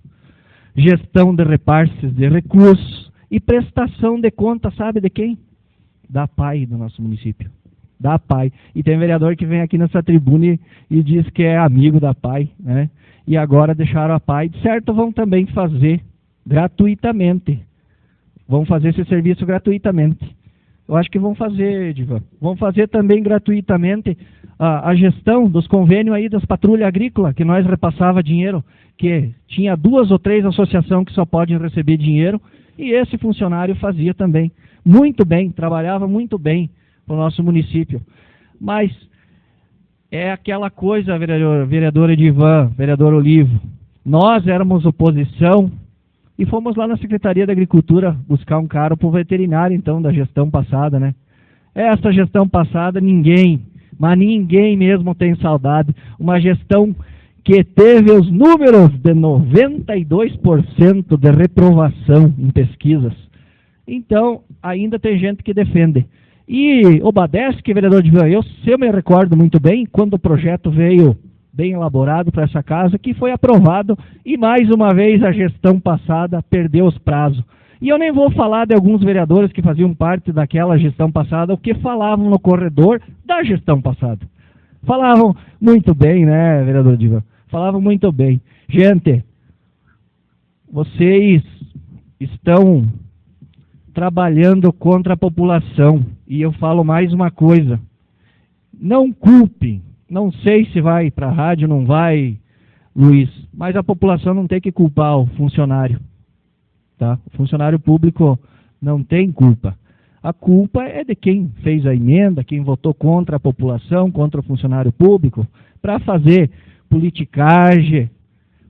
gestão de repasses de recursos e prestação de conta, sabe de quem? Da PAI do nosso município. Da PAI. E tem vereador que vem aqui nessa tribuna e diz que é amigo da PAI, né? E agora deixaram a PAI. De certo, vão também fazer gratuitamente. Vão fazer esse serviço gratuitamente. Eu acho que vão fazer, Edivan. Vão fazer também gratuitamente a gestão dos convênios aí das patrulhas agrícolas, que nós repassava dinheiro, que tinha 2 ou 3 associações que só podem receber dinheiro, e esse funcionário fazia também. Muito bem, trabalhava muito bem para o nosso município. Mas é aquela coisa, vereador Edivan, vereador Olivo. Nós éramos oposição e fomos lá na Secretaria da Agricultura buscar um cara para o veterinário, então, da gestão passada, né? Essa gestão passada, ninguém, mas ninguém mesmo tem saudade. Uma gestão que teve os números de 92% de reprovação em pesquisas. Então, ainda tem gente que defende. E o Badeschi, vereador de Viana, eu me recordo muito bem, quando o projeto veio bem elaborado para essa casa, que foi aprovado, e mais uma vez a gestão passada perdeu os prazos. E eu nem vou falar de alguns vereadores que faziam parte daquela gestão passada, o que falavam no corredor da gestão passada. Falavam muito bem, né, vereador Diva? Falavam muito bem. Gente, vocês estão trabalhando contra a população. E eu falo mais uma coisa. Não culpem. Não sei se vai para a rádio, não vai, Luiz. Mas a população não tem que culpar o funcionário. Tá? O funcionário público não tem culpa. A culpa é de quem fez a emenda, quem votou contra a população, contra o funcionário público, para fazer politicagem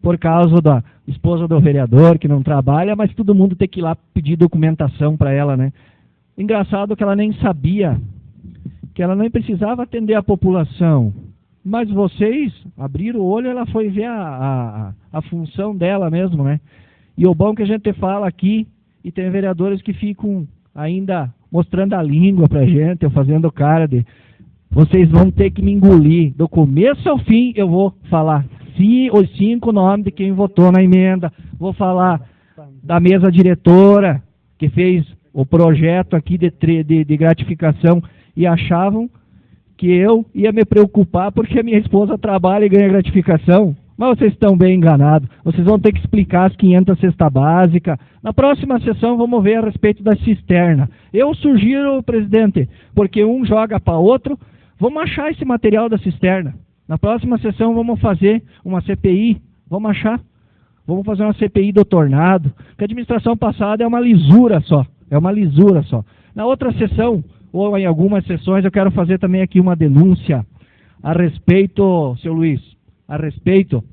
por causa da esposa do vereador que não trabalha, mas todo mundo tem que ir lá pedir documentação para ela, né? Engraçado que ela nem sabia, que ela nem precisava atender a população. Mas vocês abriram o olho, ela foi ver a função dela mesmo, né? E o bom que a gente fala aqui, e tem vereadores que ficam ainda mostrando a língua pra gente, ou fazendo cara de vocês vão ter que me engolir. Do começo ao fim, eu vou falar os 5 nomes de quem votou na emenda. Vou falar da mesa diretora, que fez o projeto aqui de gratificação, e achavam que eu ia me preocupar porque a minha esposa trabalha e ganha gratificação. Mas vocês estão bem enganados. Vocês vão ter que explicar as 500 cesta básica. Na próxima sessão vamos ver a respeito da cisterna. Eu sugiro, presidente, porque um joga para outro, vamos achar esse material da cisterna. Na próxima sessão vamos fazer uma CPI, vamos achar. Vamos fazer uma CPI do tornado, que a administração passada é uma lisura só. Na outra sessão, ou em algumas sessões, eu quero fazer também aqui uma denúncia a respeito, seu Luiz, a respeito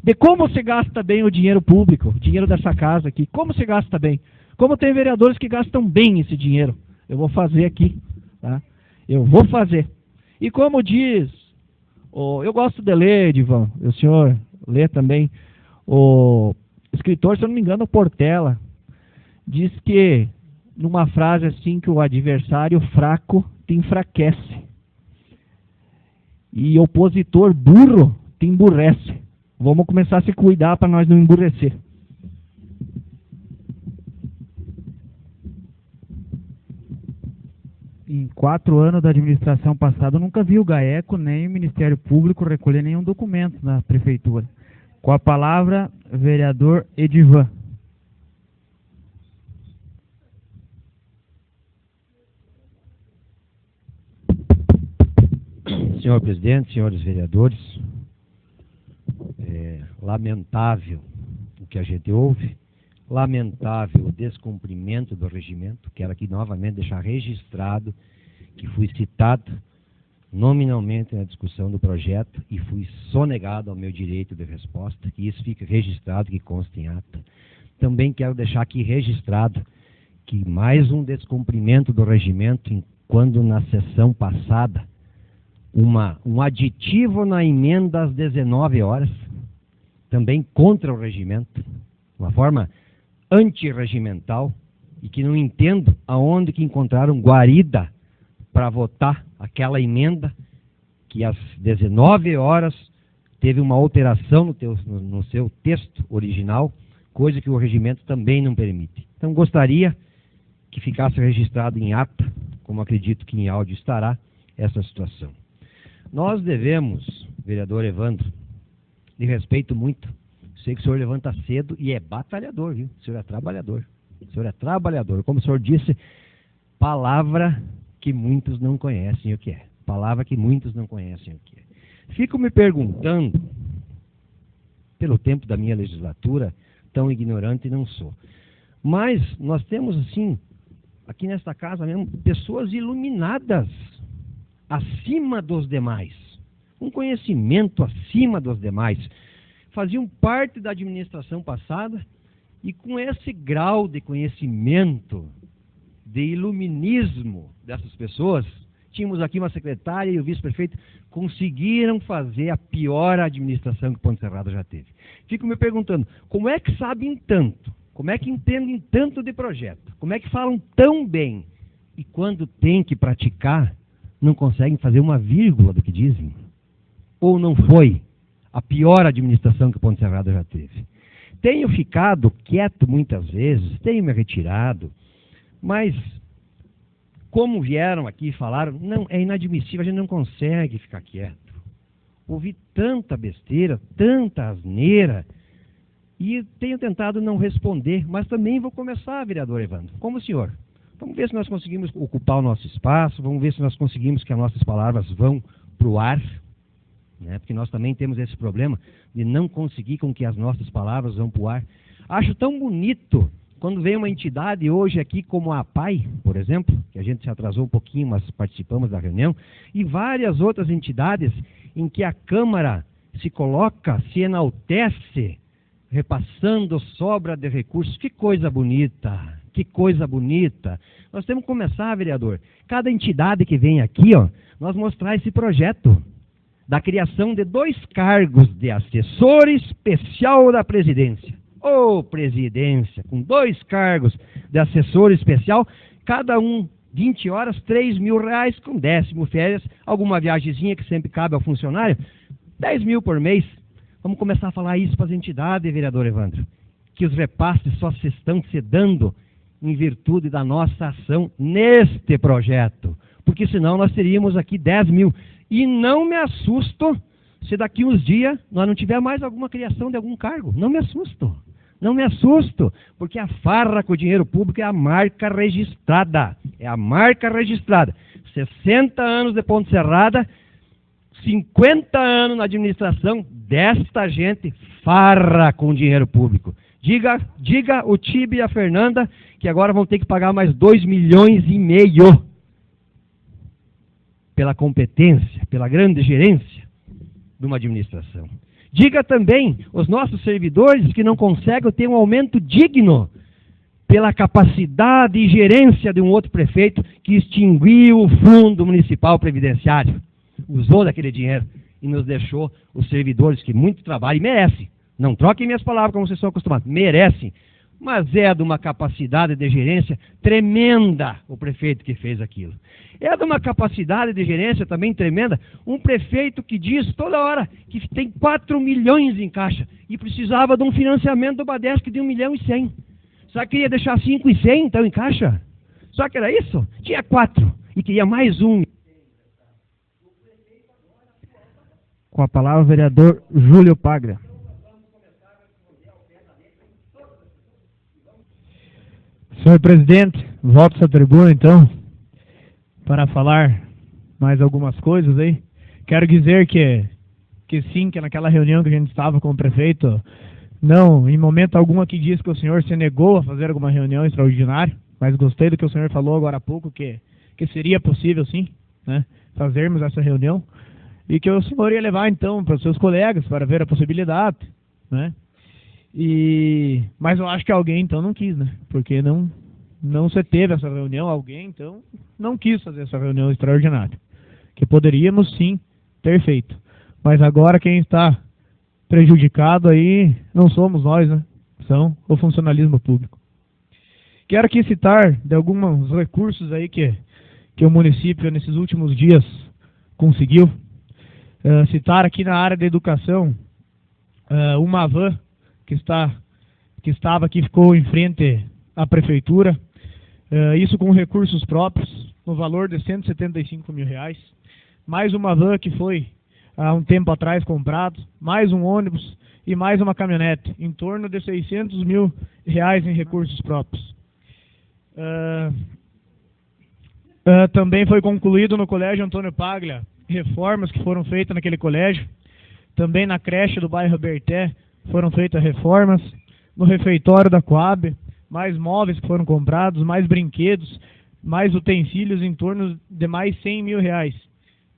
de como se gasta bem o dinheiro público, o dinheiro dessa casa aqui, como se gasta bem. Como tem vereadores que gastam bem esse dinheiro. Eu vou fazer aqui, tá? Eu vou fazer. E como diz, eu gosto de ler, Edivan, o senhor lê também, o escritor, se eu não me engano, Portela, diz que, numa frase assim, que o adversário fraco te enfraquece. E opositor burro te emburrece. Vamos começar a se cuidar para nós não emburrecer. Em 4 anos da administração passada, eu nunca vi o GAECO nem o Ministério Público recolher nenhum documento na Prefeitura. Com a palavra, vereador Edivan. Senhor presidente, senhores vereadores, é lamentável o que a gente ouve, lamentável o descumprimento do regimento. Quero aqui novamente deixar registrado que fui citado nominalmente na discussão do projeto e fui sonegado ao meu direito de resposta, que isso fica registrado, que consta em ata. Também quero deixar aqui registrado que mais um descumprimento do regimento, quando na sessão passada, um aditivo na emenda às 19 horas, também contra o regimento, uma forma antirregimental, e que não entendo aonde que encontraram guarida para votar aquela emenda que às 19 horas teve uma alteração no seu texto original, coisa que o regimento também não permite. Então gostaria que ficasse registrado em ata, como acredito que em áudio estará, essa situação. Nós devemos, vereador Evandro, lhe respeito muito, sei que o senhor levanta cedo e é batalhador, viu? O senhor é trabalhador. O senhor é trabalhador. Como o senhor disse, palavra que muitos não conhecem o que é. Palavra que muitos não conhecem o que é. Fico me perguntando, pelo tempo da minha legislatura, tão ignorante não sou. Mas nós temos, assim, aqui nesta casa mesmo, pessoas iluminadas, acima dos demais, um conhecimento acima dos demais, faziam parte da administração passada e com esse grau de conhecimento, de iluminismo dessas pessoas, tínhamos aqui uma secretária e o vice-prefeito, conseguiram fazer a pior administração que Ponte Serrada já teve. Fico me perguntando, como é que sabem tanto? Como é que entendem tanto de projeto? Como é que falam tão bem? E quando tem que praticar, não conseguem fazer uma vírgula do que dizem? Ou não foi a pior administração que Ponte Serrada já teve? Tenho ficado quieto muitas vezes, tenho me retirado, mas como vieram aqui e falaram, não, é inadmissível, a gente não consegue ficar quieto. Ouvi tanta besteira, tanta asneira, e tenho tentado não responder, mas também vou começar, vereador Evandro, como o senhor. Vamos ver se nós conseguimos ocupar o nosso espaço, vamos ver se nós conseguimos que as nossas palavras vão para o ar, né? Porque nós também temos esse problema de não conseguir com que as nossas palavras vão para o ar. Acho tão bonito quando vem uma entidade hoje aqui como a APAI, por exemplo, que a gente se atrasou um pouquinho, mas participamos da reunião, e várias outras entidades em que a Câmara se coloca, se enaltece, repassando sobra de recursos. Que coisa bonita! Que coisa bonita! Nós temos que começar, vereador, cada entidade que vem aqui, nós mostrar esse projeto da criação de 2 cargos de assessor especial da presidência. Presidência, com 2 cargos de assessor especial, cada um 20 horas, R$3.000, com 10 férias, alguma viagemzinha que sempre cabe ao funcionário, 10 mil por mês. Vamos começar a falar isso para as entidades, vereador Evandro, que os repasses só se estão se dando em virtude da nossa ação neste projeto, porque senão nós teríamos aqui 10 mil. E não me assusto se daqui uns dias nós não tiver mais alguma criação de algum cargo. Não me assusto. Não me assusto, porque a farra com o dinheiro público é a marca registrada. É a marca registrada. 60 anos de Ponte Serrada, 50 anos na administração desta gente farra com o dinheiro público. Diga o Tibe e a Fernanda que agora vão ter que pagar mais 2,5 milhões pela competência, pela grande gerência de uma administração. Diga também os nossos servidores que não conseguem ter um aumento digno pela capacidade e gerência de um outro prefeito que extinguiu o Fundo Municipal Previdenciário, usou daquele dinheiro e nos deixou os servidores que muito trabalham e merecem. Não troquem minhas palavras como vocês são acostumados, merecem. Mas é de uma capacidade de gerência tremenda o prefeito que fez aquilo. É de uma capacidade de gerência também tremenda um prefeito que diz toda hora que tem 4 milhões em caixa e precisava de um financiamento do Badesc de 1,1 milhão. Só queria deixar 5,100 então em caixa? Só que era isso? Tinha 4 e queria mais 1. Com a palavra o vereador Júlio Pagra. Senhor presidente, volto a essa tribuna então para falar mais algumas coisas aí. Quero dizer que sim, que naquela reunião que a gente estava com o prefeito, não, em momento algum aqui disse que o senhor se negou a fazer alguma reunião extraordinária, mas gostei do que o senhor falou agora há pouco, que seria possível sim, né, fazermos essa reunião, e que o senhor ia levar então para os seus colegas para ver a possibilidade, né? Mas eu acho que alguém então não quis, né? Porque não se teve essa reunião, alguém então não quis fazer essa reunião extraordinária, que poderíamos sim ter feito. Mas agora quem está prejudicado aí não somos nós, né? São o funcionalismo público. Quero aqui citar de alguns recursos aí que o município nesses últimos dias conseguiu. Citar aqui na área da educação uma van que estava aqui, ficou em frente à prefeitura, isso com recursos próprios, no valor de R$175 mil. Mais uma van que foi há um tempo atrás comprado, mais um ônibus e mais uma caminhonete, em torno de R$600 mil em recursos próprios. Também foi concluído no Colégio Antônio Paglia reformas que foram feitas naquele colégio. Também na creche do bairro Berté foram feitas reformas. No refeitório da Coab, mais móveis que foram comprados, mais brinquedos, mais utensílios em torno de mais R$100 mil.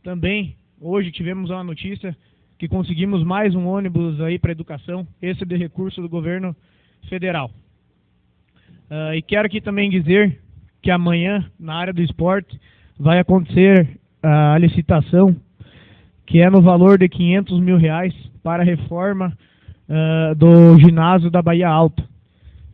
Também, hoje tivemos uma notícia que conseguimos mais um ônibus aí para educação, esse de recurso do governo federal. E quero aqui também dizer que amanhã, na área do esporte, vai acontecer a licitação, que é no valor de R$500 mil para a reforma do ginásio da Bahia Alta.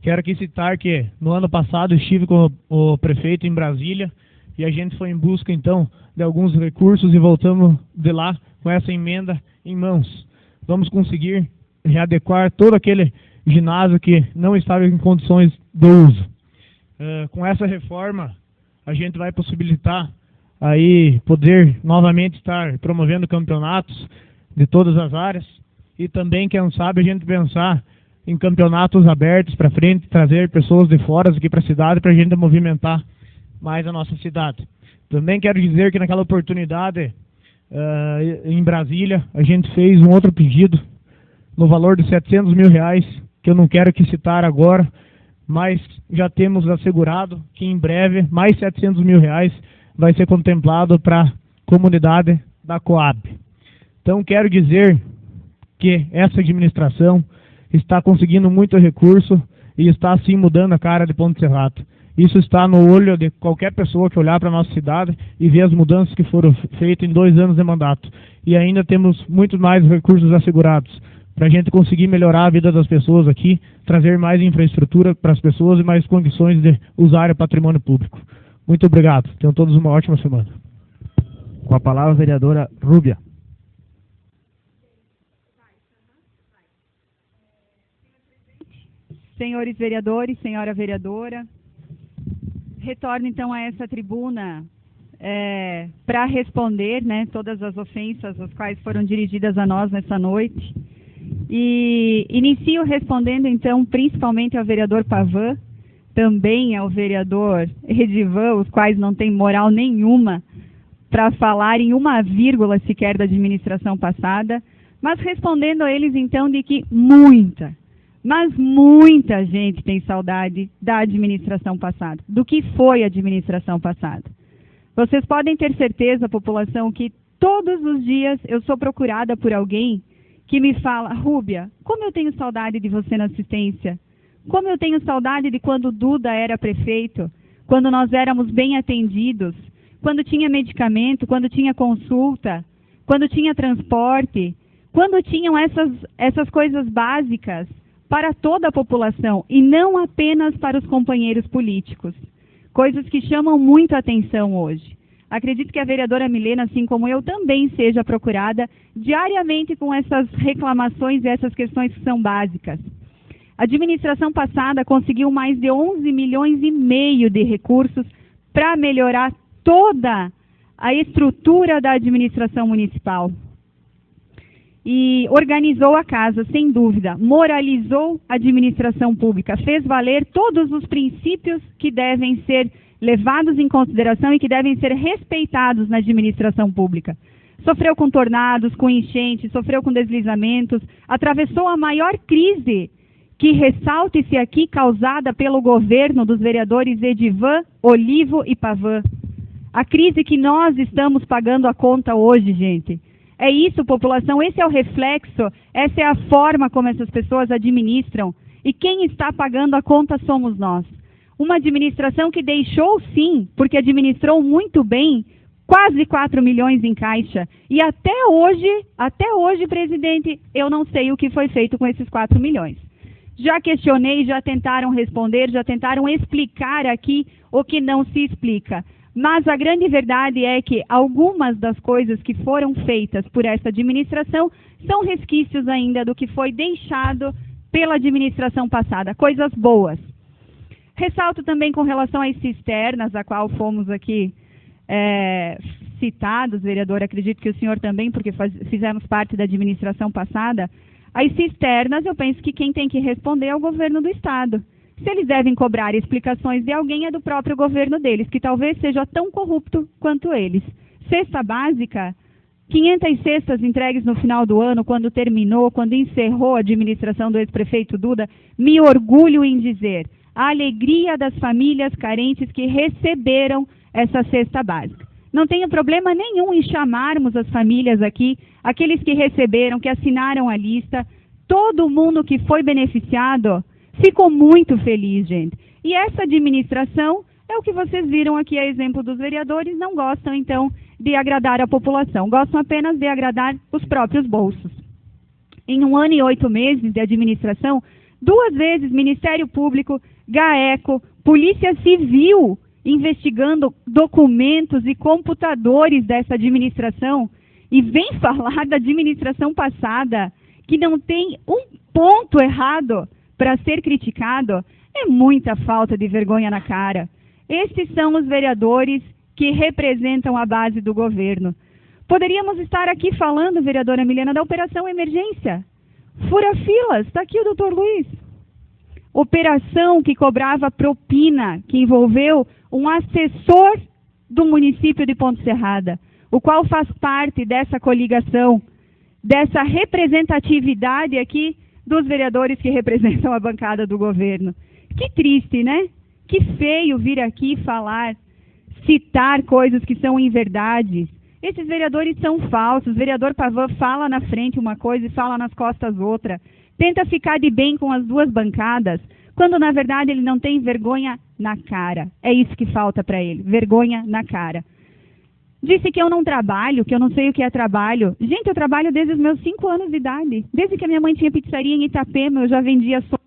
Quero aqui citar que no ano passado estive com o prefeito em Brasília e a gente foi em busca então de alguns recursos e voltamos de lá com essa emenda em mãos. Vamos conseguir readequar todo aquele ginásio que não estava em condições de uso. Com essa reforma a gente vai possibilitar aí poder novamente estar promovendo campeonatos de todas as áreas e também, quem sabe, a gente pensar em campeonatos abertos para frente, trazer pessoas de fora aqui para a cidade para a gente movimentar mais a nossa cidade. Também quero dizer que naquela oportunidade em Brasília a gente fez um outro pedido no valor de R$700 mil, que eu não quero que citar agora, mas já temos assegurado que em breve mais R$700 mil vai ser contemplado para a comunidade da Coab. Então quero dizer que essa administração está conseguindo muito recurso e está assim mudando a cara de Ponte Serrada. Isso está no olho de qualquer pessoa que olhar para a nossa cidade e ver as mudanças que foram feitas em 2 anos de mandato. E ainda temos muito mais recursos assegurados para a gente conseguir melhorar a vida das pessoas aqui, trazer mais infraestrutura para as pessoas e mais condições de usar o patrimônio público. Muito obrigado. Tenham todos uma ótima semana. Com a palavra, a vereadora Rúbia. Senhores vereadores, senhora vereadora, retorno então a essa tribuna para responder, né, todas as ofensas as quais foram dirigidas a nós nessa noite. E inicio respondendo então principalmente ao vereador Pavan, também ao vereador Edivan, os quais não têm moral nenhuma para falar em uma vírgula sequer da administração passada, mas respondendo a eles então de que muita gente tem saudade da administração passada, do que foi a administração passada. Vocês podem ter certeza, população, que todos os dias eu sou procurada por alguém que me fala: Rúbia, como eu tenho saudade de você na assistência, como eu tenho saudade de quando o Duda era prefeito, quando nós éramos bem atendidos, quando tinha medicamento, quando tinha consulta, quando tinha transporte, quando tinham essas coisas básicas para toda a população e não apenas para os companheiros políticos. Coisas que chamam muito a atenção hoje. Acredito que a vereadora Milena, assim como eu, também seja procurada diariamente com essas reclamações e essas questões que são básicas. A administração passada conseguiu mais de 11 milhões e meio de recursos para melhorar toda a estrutura da administração municipal. E organizou a casa, sem dúvida, moralizou a administração pública, fez valer todos os princípios que devem ser levados em consideração e que devem ser respeitados na administração pública. Sofreu com tornados, com enchentes, sofreu com deslizamentos, atravessou a maior crise que, ressalte-se aqui, causada pelo governo dos vereadores Edivan, Olivo e Pavan. A crise que nós estamos pagando a conta hoje, gente. É isso, população, esse é o reflexo, essa é a forma como essas pessoas administram. E quem está pagando a conta somos nós. Uma administração que deixou, sim, porque administrou muito bem, quase 4 milhões em caixa. E até hoje, presidente, eu não sei o que foi feito com esses 4 milhões. Já questionei, já tentaram responder, já tentaram explicar aqui o que não se explica. Mas a grande verdade é que algumas das coisas que foram feitas por essa administração são resquícios ainda do que foi deixado pela administração passada, coisas boas. Ressalto também com relação às cisternas, a qual fomos aqui citados, vereador, acredito que o senhor também, porque fizemos parte da administração passada. As cisternas, eu penso que quem tem que responder é o governo do Estado. Se eles devem cobrar explicações de alguém, é do próprio governo deles, que talvez seja tão corrupto quanto eles. Cesta básica, 500 cestas entregues no final do ano, quando terminou, quando encerrou a administração do ex-prefeito Duda, me orgulho em dizer, a alegria das famílias carentes que receberam essa cesta básica. Não tenho problema nenhum em chamarmos as famílias aqui, aqueles que receberam, que assinaram a lista, todo mundo que foi beneficiado ficou muito feliz, gente. E essa administração é o que vocês viram aqui, a exemplo dos vereadores, não gostam, então, de agradar a população, gostam apenas de agradar os próprios bolsos. Em 1 ano e 8 meses de administração, 2 vezes Ministério Público, GAECO, Polícia Civil, investigando documentos e computadores dessa administração, e vem falar da administração passada, que não tem um ponto errado para ser criticado, é muita falta de vergonha na cara. Estes são os vereadores que representam a base do governo. Poderíamos estar aqui falando, vereadora Milena, da Operação Emergência. Fura-filas, está aqui o doutor Luiz. Operação que cobrava propina, que envolveu um assessor do município de Ponte Serrada, o qual faz parte dessa coligação, dessa representatividade aqui dos vereadores que representam a bancada do governo. Que triste, né? Que feio vir aqui falar, citar coisas que são inverdades. Esses vereadores são falsos. O vereador Pavan fala na frente uma coisa e fala nas costas outra. Tenta ficar de bem com as duas bancadas, quando na verdade ele não tem vergonha na cara. É isso que falta para ele, vergonha na cara. Disse que eu não trabalho, que eu não sei o que é trabalho. Gente, eu trabalho desde os meus 5 anos de idade. Desde que a minha mãe tinha pizzaria em Itapema, eu já vendia só.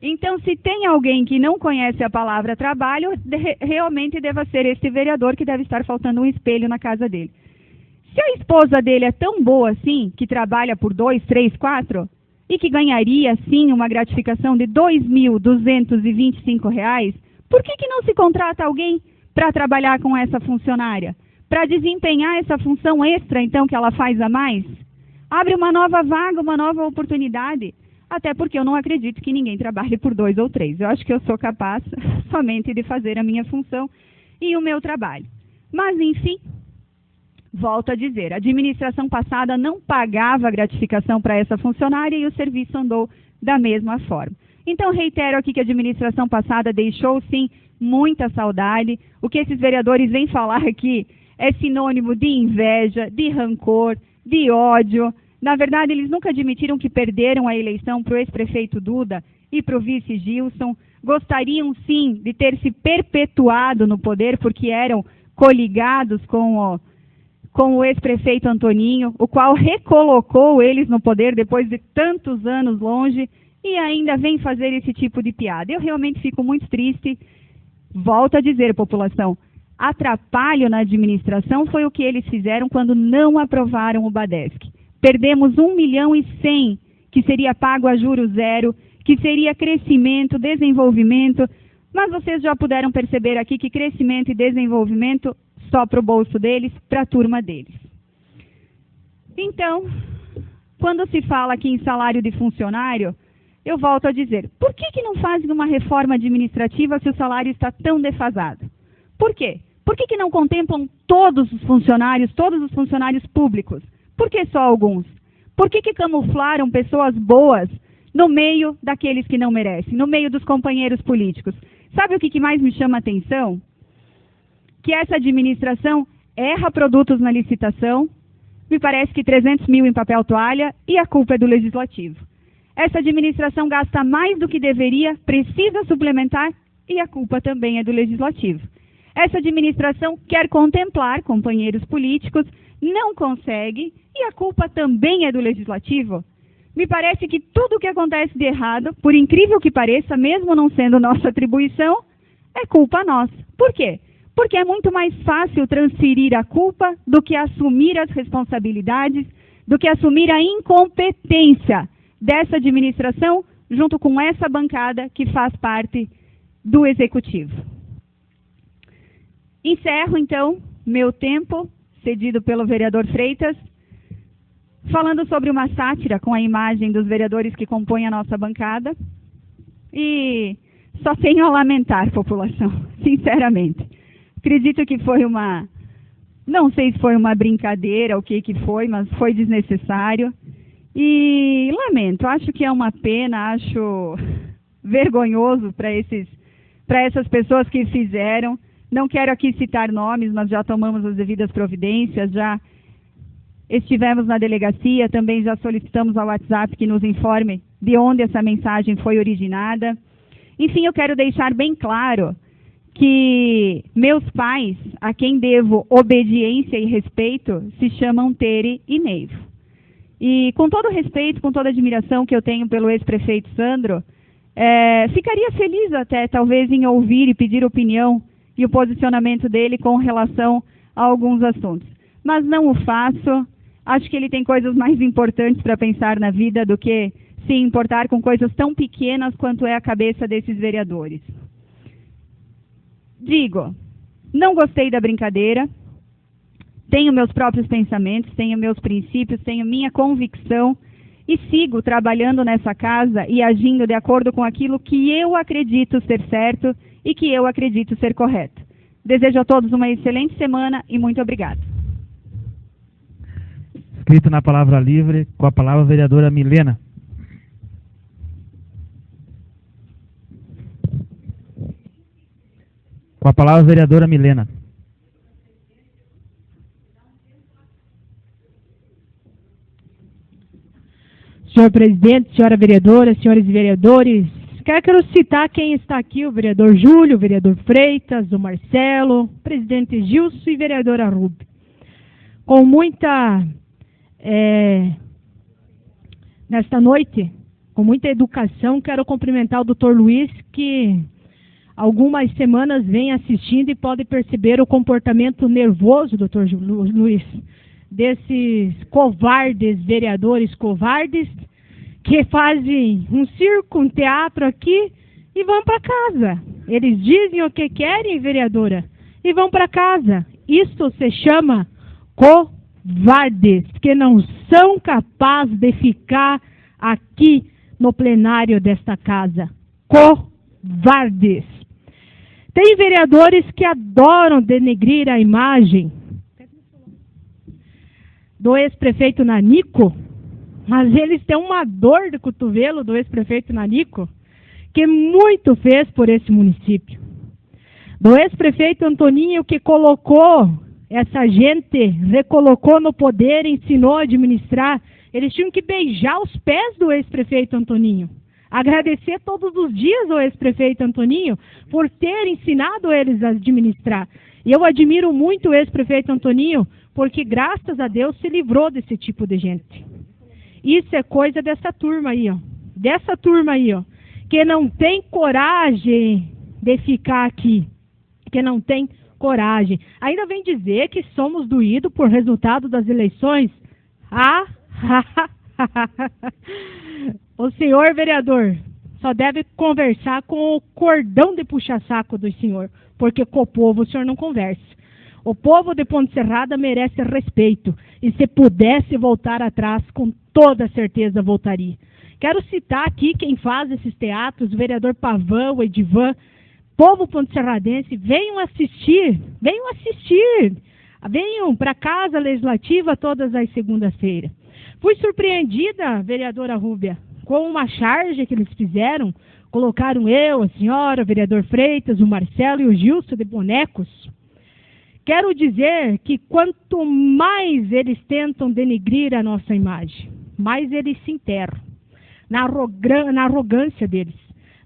Então, se tem alguém que não conhece a palavra trabalho, realmente deva ser este vereador que deve estar faltando um espelho na casa dele. Se a esposa dele é tão boa assim, que trabalha por 2, 3, 4, e que ganharia, sim, uma gratificação de R$ 2.225, por que não se contrata alguém para trabalhar com essa funcionária? Para desempenhar essa função extra, então, que ela faz a mais? Abre uma nova vaga, uma nova oportunidade. Até porque eu não acredito que ninguém trabalhe por 2 ou 3. Eu acho que eu sou capaz somente de fazer a minha função e o meu trabalho. Mas, enfim, volto a dizer, a administração passada não pagava gratificação para essa funcionária e o serviço andou da mesma forma. Então, reitero aqui que a administração passada deixou, sim, muita saudade. O que esses vereadores vêm falar aqui é sinônimo de inveja, de rancor, de ódio. Na verdade, eles nunca admitiram que perderam a eleição para o ex-prefeito Duda e para o vice Gilson. Gostariam, sim, de ter se perpetuado no poder, porque eram coligados com o ex-prefeito Antoninho, o qual recolocou eles no poder depois de tantos anos longe e ainda vem fazer esse tipo de piada. Eu realmente fico muito triste. Volto a dizer, população, atrapalho na administração foi o que eles fizeram quando não aprovaram o Badesc. Perdemos 1.100.000, que seria pago a juros zero, que seria crescimento, desenvolvimento, mas vocês já puderam perceber aqui que crescimento e desenvolvimento só para o bolso deles, para a turma deles. Então, quando se fala aqui em salário de funcionário, eu volto a dizer, por que não fazem uma reforma administrativa se o salário está tão defasado? Por quê? Por que não contemplam todos os funcionários públicos? Por que só alguns? Por que camuflaram pessoas boas no meio daqueles que não merecem, no meio dos companheiros políticos? Sabe o que mais me chama a atenção? Que essa administração erra produtos na licitação, me parece que 300 mil em papel toalha, e a culpa é do Legislativo. Essa administração gasta mais do que deveria, precisa suplementar, e a culpa também é do Legislativo. Essa administração quer contemplar companheiros políticos, não consegue, e a culpa também é do Legislativo. Me parece que tudo o que acontece de errado, por incrível que pareça, mesmo não sendo nossa atribuição, é culpa nossa. Por quê? Porque é muito mais fácil transferir a culpa do que assumir as responsabilidades, do que assumir a incompetência dessa administração junto com essa bancada que faz parte do Executivo. Encerro, então, meu tempo, cedido pelo vereador Freitas, falando sobre uma sátira com a imagem dos vereadores que compõem a nossa bancada. E só tenho a lamentar, população, sinceramente. Acredito que foi não sei se foi uma brincadeira, o que foi, mas foi desnecessário. E lamento, acho que é uma pena, acho vergonhoso para essas pessoas que fizeram. Não quero aqui citar nomes, mas já tomamos as devidas providências, já estivemos na delegacia, também já solicitamos ao WhatsApp que nos informe de onde essa mensagem foi originada. Enfim, eu quero deixar bem claro que meus pais, a quem devo obediência e respeito, se chamam Tere e Neivo. E com todo o respeito, com toda a admiração que eu tenho pelo ex-prefeito Sandro, ficaria feliz até, talvez, em ouvir e pedir opinião e o posicionamento dele com relação a alguns assuntos. Mas não o faço. Acho que ele tem coisas mais importantes para pensar na vida do que se importar com coisas tão pequenas quanto é a cabeça desses vereadores. Digo, não gostei da brincadeira, tenho meus próprios pensamentos, tenho meus princípios, tenho minha convicção e sigo trabalhando nessa casa e agindo de acordo com aquilo que eu acredito ser certo e que eu acredito ser correto. Desejo a todos uma excelente semana e muito obrigada. Escrito na palavra livre, com a palavra a vereadora Milena. Com a palavra a vereadora Milena. Senhor presidente, senhora vereadora, senhores vereadores, quero citar quem está aqui, o vereador Júlio, o vereador Freitas, o Marcelo, o presidente Gilson e a vereadora Rubi. Com muita... nesta noite, com muita educação, quero cumprimentar o Dr. Luiz, que algumas semanas vem assistindo e pode perceber o comportamento nervoso, Dr. Luiz, desses covardes, vereadores covardes, que fazem um circo, um teatro aqui e vão para casa. Eles dizem o que querem, vereadora, e vão para casa. Isso se chama covardes, que não são capazes de ficar aqui no plenário desta casa. Covardes. Tem vereadores que adoram denegrir a imagem do ex-prefeito Nanico, mas eles têm uma dor de cotovelo do ex-prefeito Nanico, que muito fez por esse município. Do ex-prefeito Antoninho, que colocou essa gente, recolocou no poder, ensinou a administrar. Eles tinham que beijar os pés do ex-prefeito Antoninho. Agradecer todos os dias ao ex-prefeito Antoninho por ter ensinado eles a administrar. E eu admiro muito o ex-prefeito Antoninho, porque graças a Deus se livrou desse tipo de gente. Isso é coisa dessa turma aí, ó. Dessa turma aí, ó. Que não tem coragem de ficar aqui. Que não tem coragem. Ainda vem dizer que somos doídos por resultado das eleições. O senhor vereador só deve conversar com o cordão de puxa-saco do senhor, porque com o povo o senhor não conversa. O povo de Ponte Serrada merece respeito, e se pudesse voltar atrás, com toda certeza voltaria. Quero citar aqui quem faz esses teatros, o vereador Pavão, o Edivan. Povo ponte-serradense, venham assistir, venham para a Casa Legislativa todas as segundas-feiras. Fui surpreendida, vereadora Rúbia, com uma charge que eles fizeram, colocaram eu, a senhora, o vereador Freitas, o Marcelo e o Gilson de bonecos. Quero dizer que quanto mais eles tentam denegrir a nossa imagem, mais eles se enterram na arrogância deles,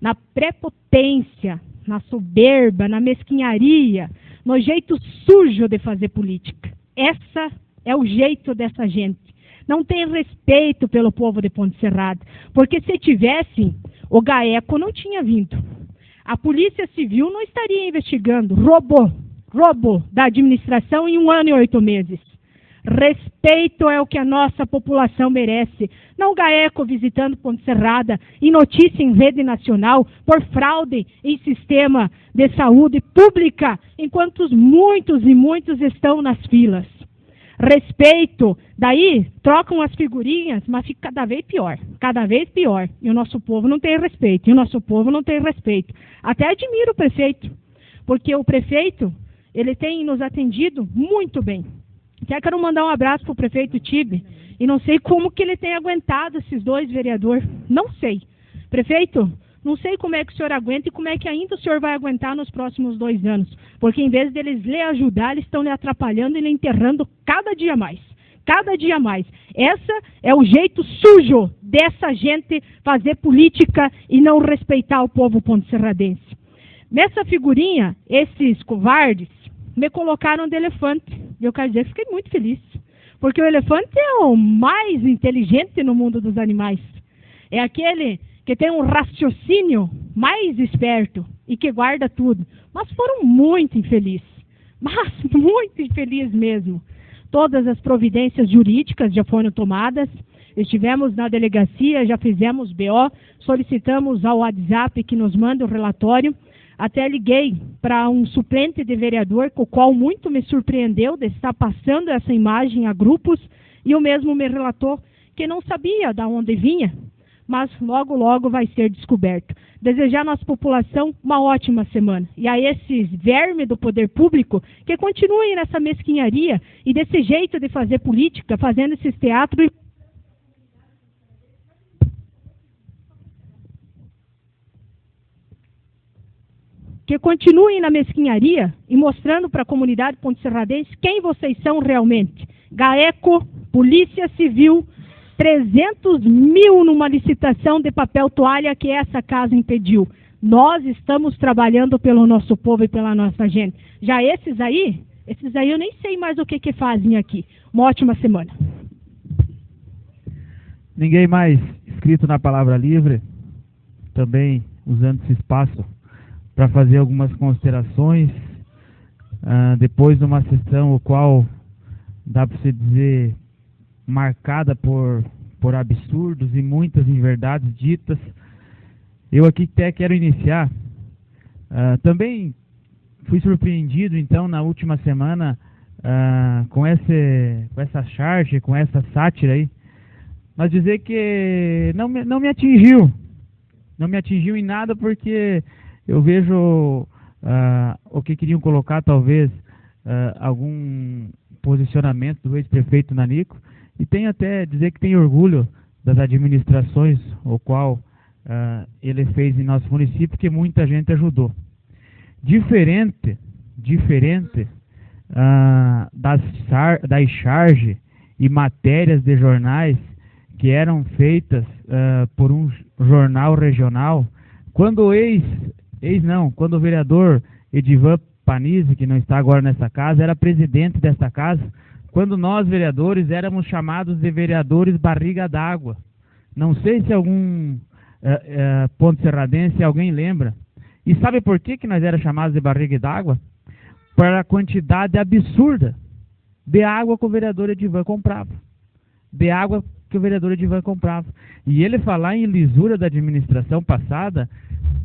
na prepotência, na soberba, na mesquinharia, no jeito sujo de fazer política. Esse é o jeito dessa gente. Não tem respeito pelo povo de Ponte Serrada, porque se tivessem, o GAECO não tinha vindo. A Polícia Civil não estaria investigando roubo da administração em 1 ano e 8 meses. Respeito é o que a nossa população merece. Não GAECO visitando Ponte Serrada e notícia em rede nacional por fraude em sistema de saúde pública, enquanto muitos e muitos estão nas filas. Respeito, daí trocam as figurinhas, mas fica cada vez pior. E o nosso povo não tem respeito, Até admiro o prefeito, porque o prefeito, ele tem nos atendido muito bem. Quero mandar um abraço para o prefeito Tibe, e não sei como que ele tem aguentado esses dois vereadores, não sei. Prefeito, não sei como é que o senhor aguenta e como é que ainda o senhor vai aguentar nos próximos 2 anos, porque em vez deles lhe ajudar, eles estão lhe atrapalhando e lhe enterrando cada dia mais. Esse é o jeito sujo dessa gente fazer política e não respeitar o povo ponte-serradense. Nessa figurinha, esses covardes me colocaram de elefante. E eu quero dizer que fiquei muito feliz, porque o elefante é o mais inteligente no mundo dos animais. É aquele que tem um raciocínio mais esperto e que guarda tudo. Mas foram muito infelizes, mesmo. Todas as providências jurídicas já foram tomadas. Estivemos na delegacia, já fizemos BO, solicitamos ao WhatsApp que nos mande o relatório. Até liguei para um suplente de vereador, com o qual muito me surpreendeu de estar passando essa imagem a grupos, e o mesmo me relatou que não sabia de onde vinha, mas logo vai ser descoberto. Desejar à nossa população uma ótima semana. E a esses vermes do poder público que continuem nessa mesquinharia e desse jeito de fazer política, fazendo esses teatros. Que continuem na mesquinharia e mostrando para a comunidade ponte-serradense quem vocês são realmente. GAECO, Polícia Civil, 300 mil numa licitação de papel toalha que essa casa impediu. Nós estamos trabalhando pelo nosso povo e pela nossa gente. Já esses aí eu nem sei mais o que fazem aqui. Uma ótima semana. Ninguém mais inscrito na Palavra Livre, também usando esse espaço para fazer algumas considerações, depois de uma sessão o qual dá para se dizer marcada por absurdos e muitas inverdades ditas. Eu aqui até quero iniciar. Também fui surpreendido, então, na última semana com essa charge, com essa sátira aí, mas dizer que não me atingiu. Não me atingiu em nada, porque eu vejo o que queriam colocar, talvez, algum posicionamento do ex-prefeito Nanico, e tenho até dizer que tenho orgulho das administrações o qual ele fez em nosso município, que muita gente ajudou. Diferente das charges e matérias de jornais que eram feitas por um jornal regional, quando quando o vereador Edivan Panizzi, que não está agora nessa casa, era presidente dessa casa, quando nós, vereadores, éramos chamados de vereadores barriga d'água. Não sei se algum ponto serradense, alguém lembra. E sabe por que nós éramos chamados de barriga d'água? Para a quantidade absurda de água que o vereador Edivan comprava. De água que o vereador Edivan comprava. E ele falar em lisura da administração passada,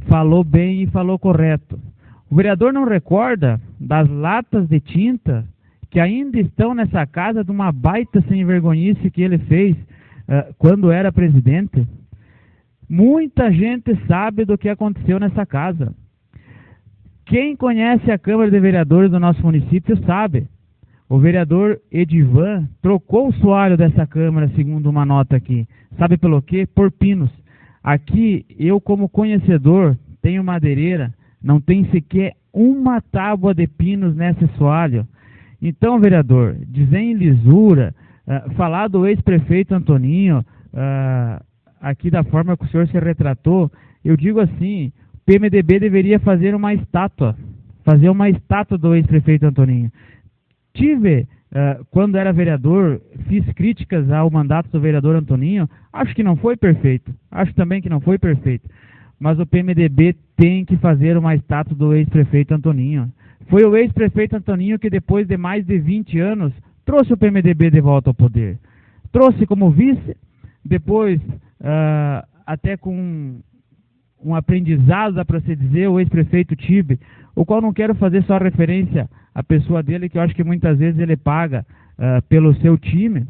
falou bem e falou correto. O vereador não recorda das latas de tinta que ainda estão nessa casa, de uma baita sem vergonhice que ele fez quando era presidente? Muita gente sabe do que aconteceu nessa casa. Quem conhece a Câmara de Vereadores do nosso município sabe. O vereador Edivan trocou o soalho dessa Câmara, segundo uma nota aqui. Sabe pelo quê? Por pinos. Aqui, eu como conhecedor, tenho madeireira, não tem sequer uma tábua de pinos nesse soalho. Então, vereador, dizer em lisura, falar do ex-prefeito Antoninho, aqui da forma que o senhor se retratou, eu digo assim, o PMDB deveria fazer uma estátua do ex-prefeito Antoninho. Quando era vereador, fiz críticas ao mandato do vereador Antoninho, acho que não foi perfeito, acho também que não foi perfeito, mas o PMDB tem que fazer uma estátua do ex-prefeito Antoninho. Foi o ex-prefeito Antoninho que, depois de mais de 20 anos, trouxe o PMDB de volta ao poder. Trouxe como vice, depois, até com um aprendizado, dá para se dizer, o ex-prefeito Tibe, o qual não quero fazer só referência à pessoa dele, que eu acho que muitas vezes ele paga pelo seu time,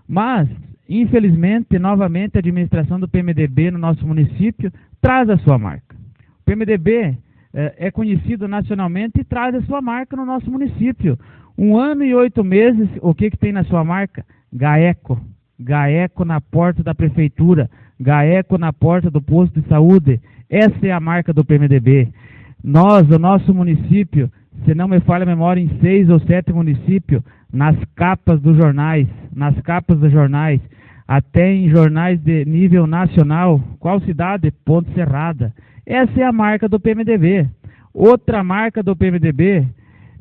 mas, infelizmente, novamente, a administração do PMDB no nosso município traz a sua marca. O PMDB é conhecido nacionalmente e traz a sua marca no nosso município. 1 ano e 8 meses, o que tem na sua marca? GAECO. GAECO na porta da prefeitura, GAECO na porta do posto de saúde. Essa é a marca do PMDB. Nós, o nosso município, se não me falha a memória, em 6 ou 7 municípios, nas capas dos jornais, até em jornais de nível nacional. Qual cidade? Ponte Serrada. Essa é a marca do PMDB. Outra marca do PMDB,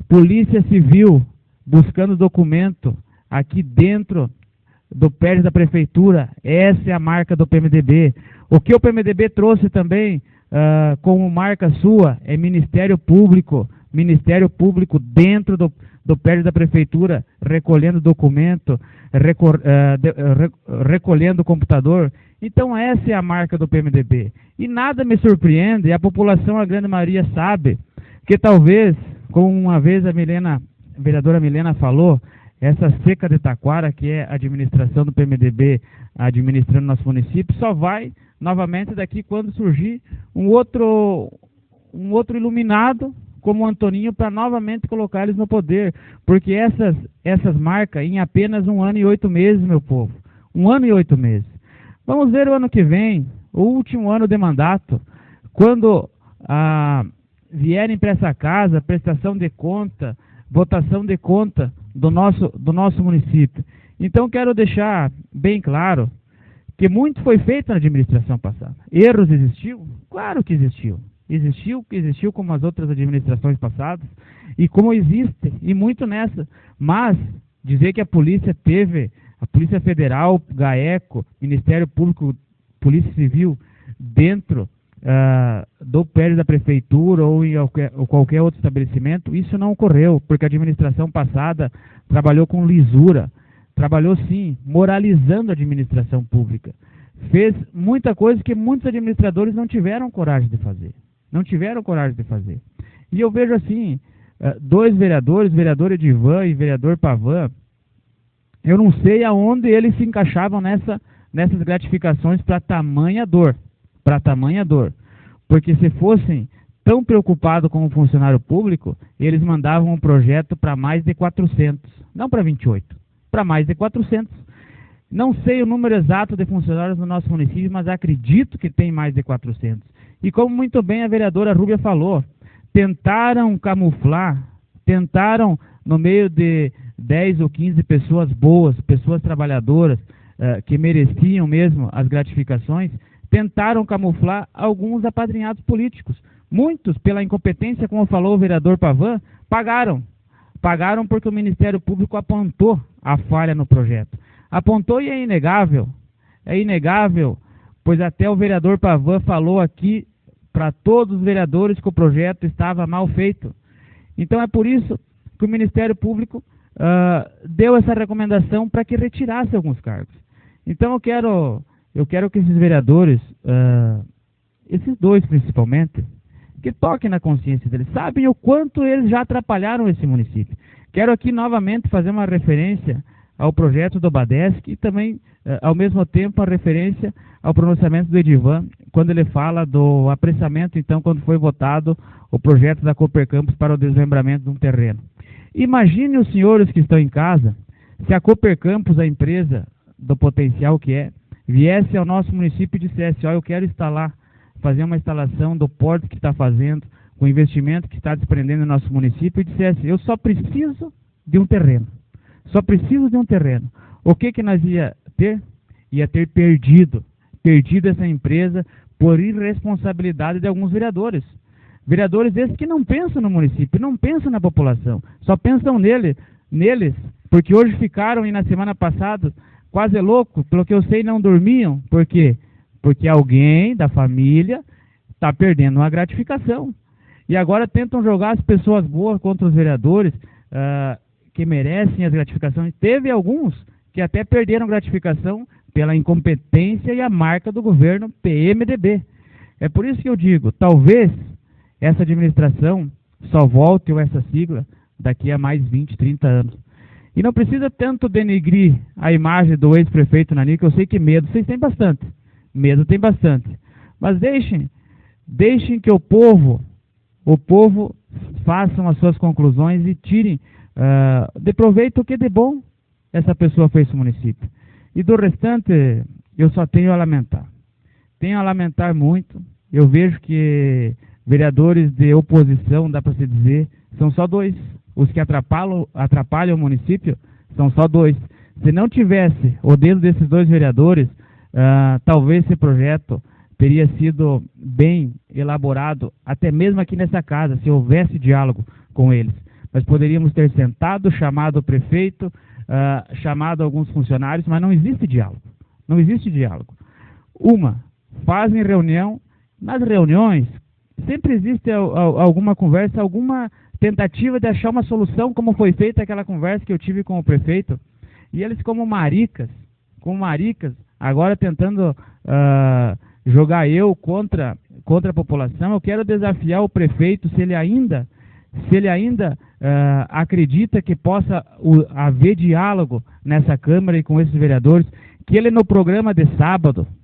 Polícia Civil, buscando documento aqui dentro do prédio da prefeitura. Essa é a marca do PMDB. O que o PMDB trouxe também como marca sua é Ministério Público dentro do prédio da prefeitura, recolhendo documento, recolhendo computador. Então essa é a marca do PMDB. E nada me surpreende, e a população, a grande maioria, sabe que talvez, como uma vez a vereadora Milena falou, essa seca de taquara, que é a administração do PMDB administrando nosso município, só vai novamente daqui quando surgir um outro iluminado como o Antoninho, para novamente colocar eles no poder. Porque essas marcas, em apenas 1 ano e 8 meses, meu povo, 1 ano e 8 meses. Vamos ver o ano que vem, o último ano de mandato, quando vierem para essa casa, prestação de conta, votação de conta do nosso município. Então quero deixar bem claro que muito foi feito na administração passada. Erros existiu? Claro que existiu. Existiu como as outras administrações passadas, e como existe, e muito nessa. Mas dizer que a Polícia Federal, GAECO, Ministério Público polícia civil dentro do prédio da prefeitura ou em qualquer outro estabelecimento, isso não ocorreu, porque a administração passada trabalhou com lisura, trabalhou sim, moralizando a administração pública. Fez muita coisa que muitos administradores não tiveram coragem de fazer. Não tiveram coragem de fazer. E eu vejo assim, dois vereadores, vereador Edivan e vereador Pavan, eu não sei aonde eles se encaixavam nessas gratificações para tamanha dor. Porque se fossem tão preocupados com o funcionário público, eles mandavam um projeto para mais de 400, não para 28, para mais de 400. Não sei o número exato de funcionários no nosso município, mas acredito que tem mais de 400. E como muito bem a vereadora Rúbia falou, tentaram camuflar, tentaram no meio de 10 ou 15 pessoas boas, pessoas trabalhadoras, que mereciam mesmo as gratificações, tentaram camuflar alguns apadrinhados políticos. Muitos, pela incompetência, como falou o vereador Pavan, pagaram. Pagaram porque o Ministério Público apontou a falha no projeto. Apontou e é inegável, pois até o vereador Pavan falou aqui para todos os vereadores que o projeto estava mal feito. Então é por isso que o Ministério Público deu essa recomendação para que retirasse alguns cargos. Então eu quero que esses vereadores, esses dois principalmente, que toquem na consciência deles, sabem o quanto eles já atrapalharam esse município. Quero aqui novamente fazer uma referência ao projeto do Badesc e também, ao mesmo tempo, a referência ao pronunciamento do Edivan, quando ele fala do apressamento, então, quando foi votado o projeto da Cooper Campus para o desmembramento de um terreno. Imagine os senhores que estão em casa, se a Cooper Campus, a empresa do potencial que é, viesse ao nosso município e dissesse, eu quero fazer uma instalação do porto que está fazendo, com o investimento que está desprendendo no nosso município, e dissesse, eu só preciso de um terreno. Só preciso de um terreno. O que nós ia ter? Ia ter perdido essa empresa por irresponsabilidade de alguns vereadores. Vereadores esses que não pensam no município, não pensam na população, só pensam neles, porque hoje ficaram e na semana passada quase loucos, pelo que eu sei não dormiam. Por quê? Porque alguém da família está perdendo uma gratificação. E agora tentam jogar as pessoas boas contra os vereadores, que merecem as gratificações. Teve alguns que até perderam gratificação pela incompetência e a marca do governo PMDB. É por isso que eu digo, talvez essa administração só volte, ou essa sigla, daqui a mais 20, 30 anos. E não precisa tanto denegrir a imagem do ex-prefeito Nani, que eu sei que medo vocês têm bastante. Medo tem bastante. Mas deixem que o povo façam as suas conclusões e tirem de proveito o que de bom essa pessoa fez no município. E do restante, eu só tenho a lamentar. Tenho a lamentar muito. Eu vejo que vereadores de oposição, dá para se dizer, são só dois. Os que atrapalham o município são só dois. Se não tivesse o dedo desses dois vereadores, talvez esse projeto teria sido bem elaborado, até mesmo aqui nessa casa, se houvesse diálogo com eles. Mas poderíamos ter sentado, chamado o prefeito, chamado alguns funcionários, mas não existe diálogo. Não existe diálogo. Fazem reunião. Nas reuniões, sempre existe alguma conversa, alguma tentativa de achar uma solução, como foi feita aquela conversa que eu tive com o prefeito. E eles, como maricas, agora tentando jogar eu contra a população, eu quero desafiar o prefeito, se ele ainda acredita que possa haver diálogo nessa Câmara e com esses vereadores, que ele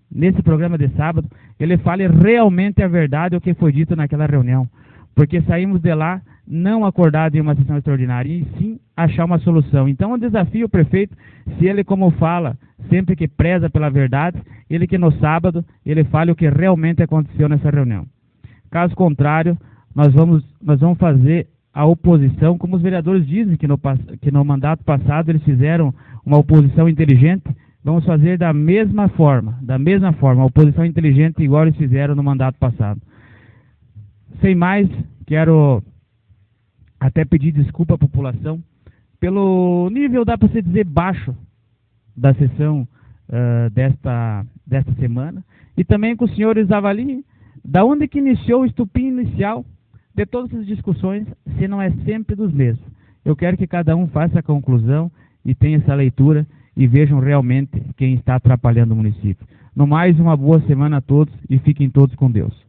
nesse programa de sábado, ele fale realmente a verdade o que foi dito naquela reunião. Porque saímos de lá não acordado em uma sessão extraordinária, e sim achar uma solução. Então eu desafio o prefeito, se ele, como fala, sempre que preza pela verdade, ele que no sábado, ele fale o que realmente aconteceu nessa reunião. Caso contrário, nós vamos fazer a oposição, como os vereadores dizem que no mandato passado eles fizeram uma oposição inteligente, vamos fazer da mesma forma, a oposição inteligente igual eles fizeram no mandato passado. Sem mais, quero até pedir desculpa à população pelo nível, dá para se dizer, baixo da sessão desta semana, e também que os senhores avaliem da onde que iniciou o estupim inicial de todas as discussões, se não é sempre dos mesmos. Eu quero que cada um faça a conclusão e tenha essa leitura e vejam realmente quem está atrapalhando o município. No mais, uma boa semana a todos e fiquem todos com Deus.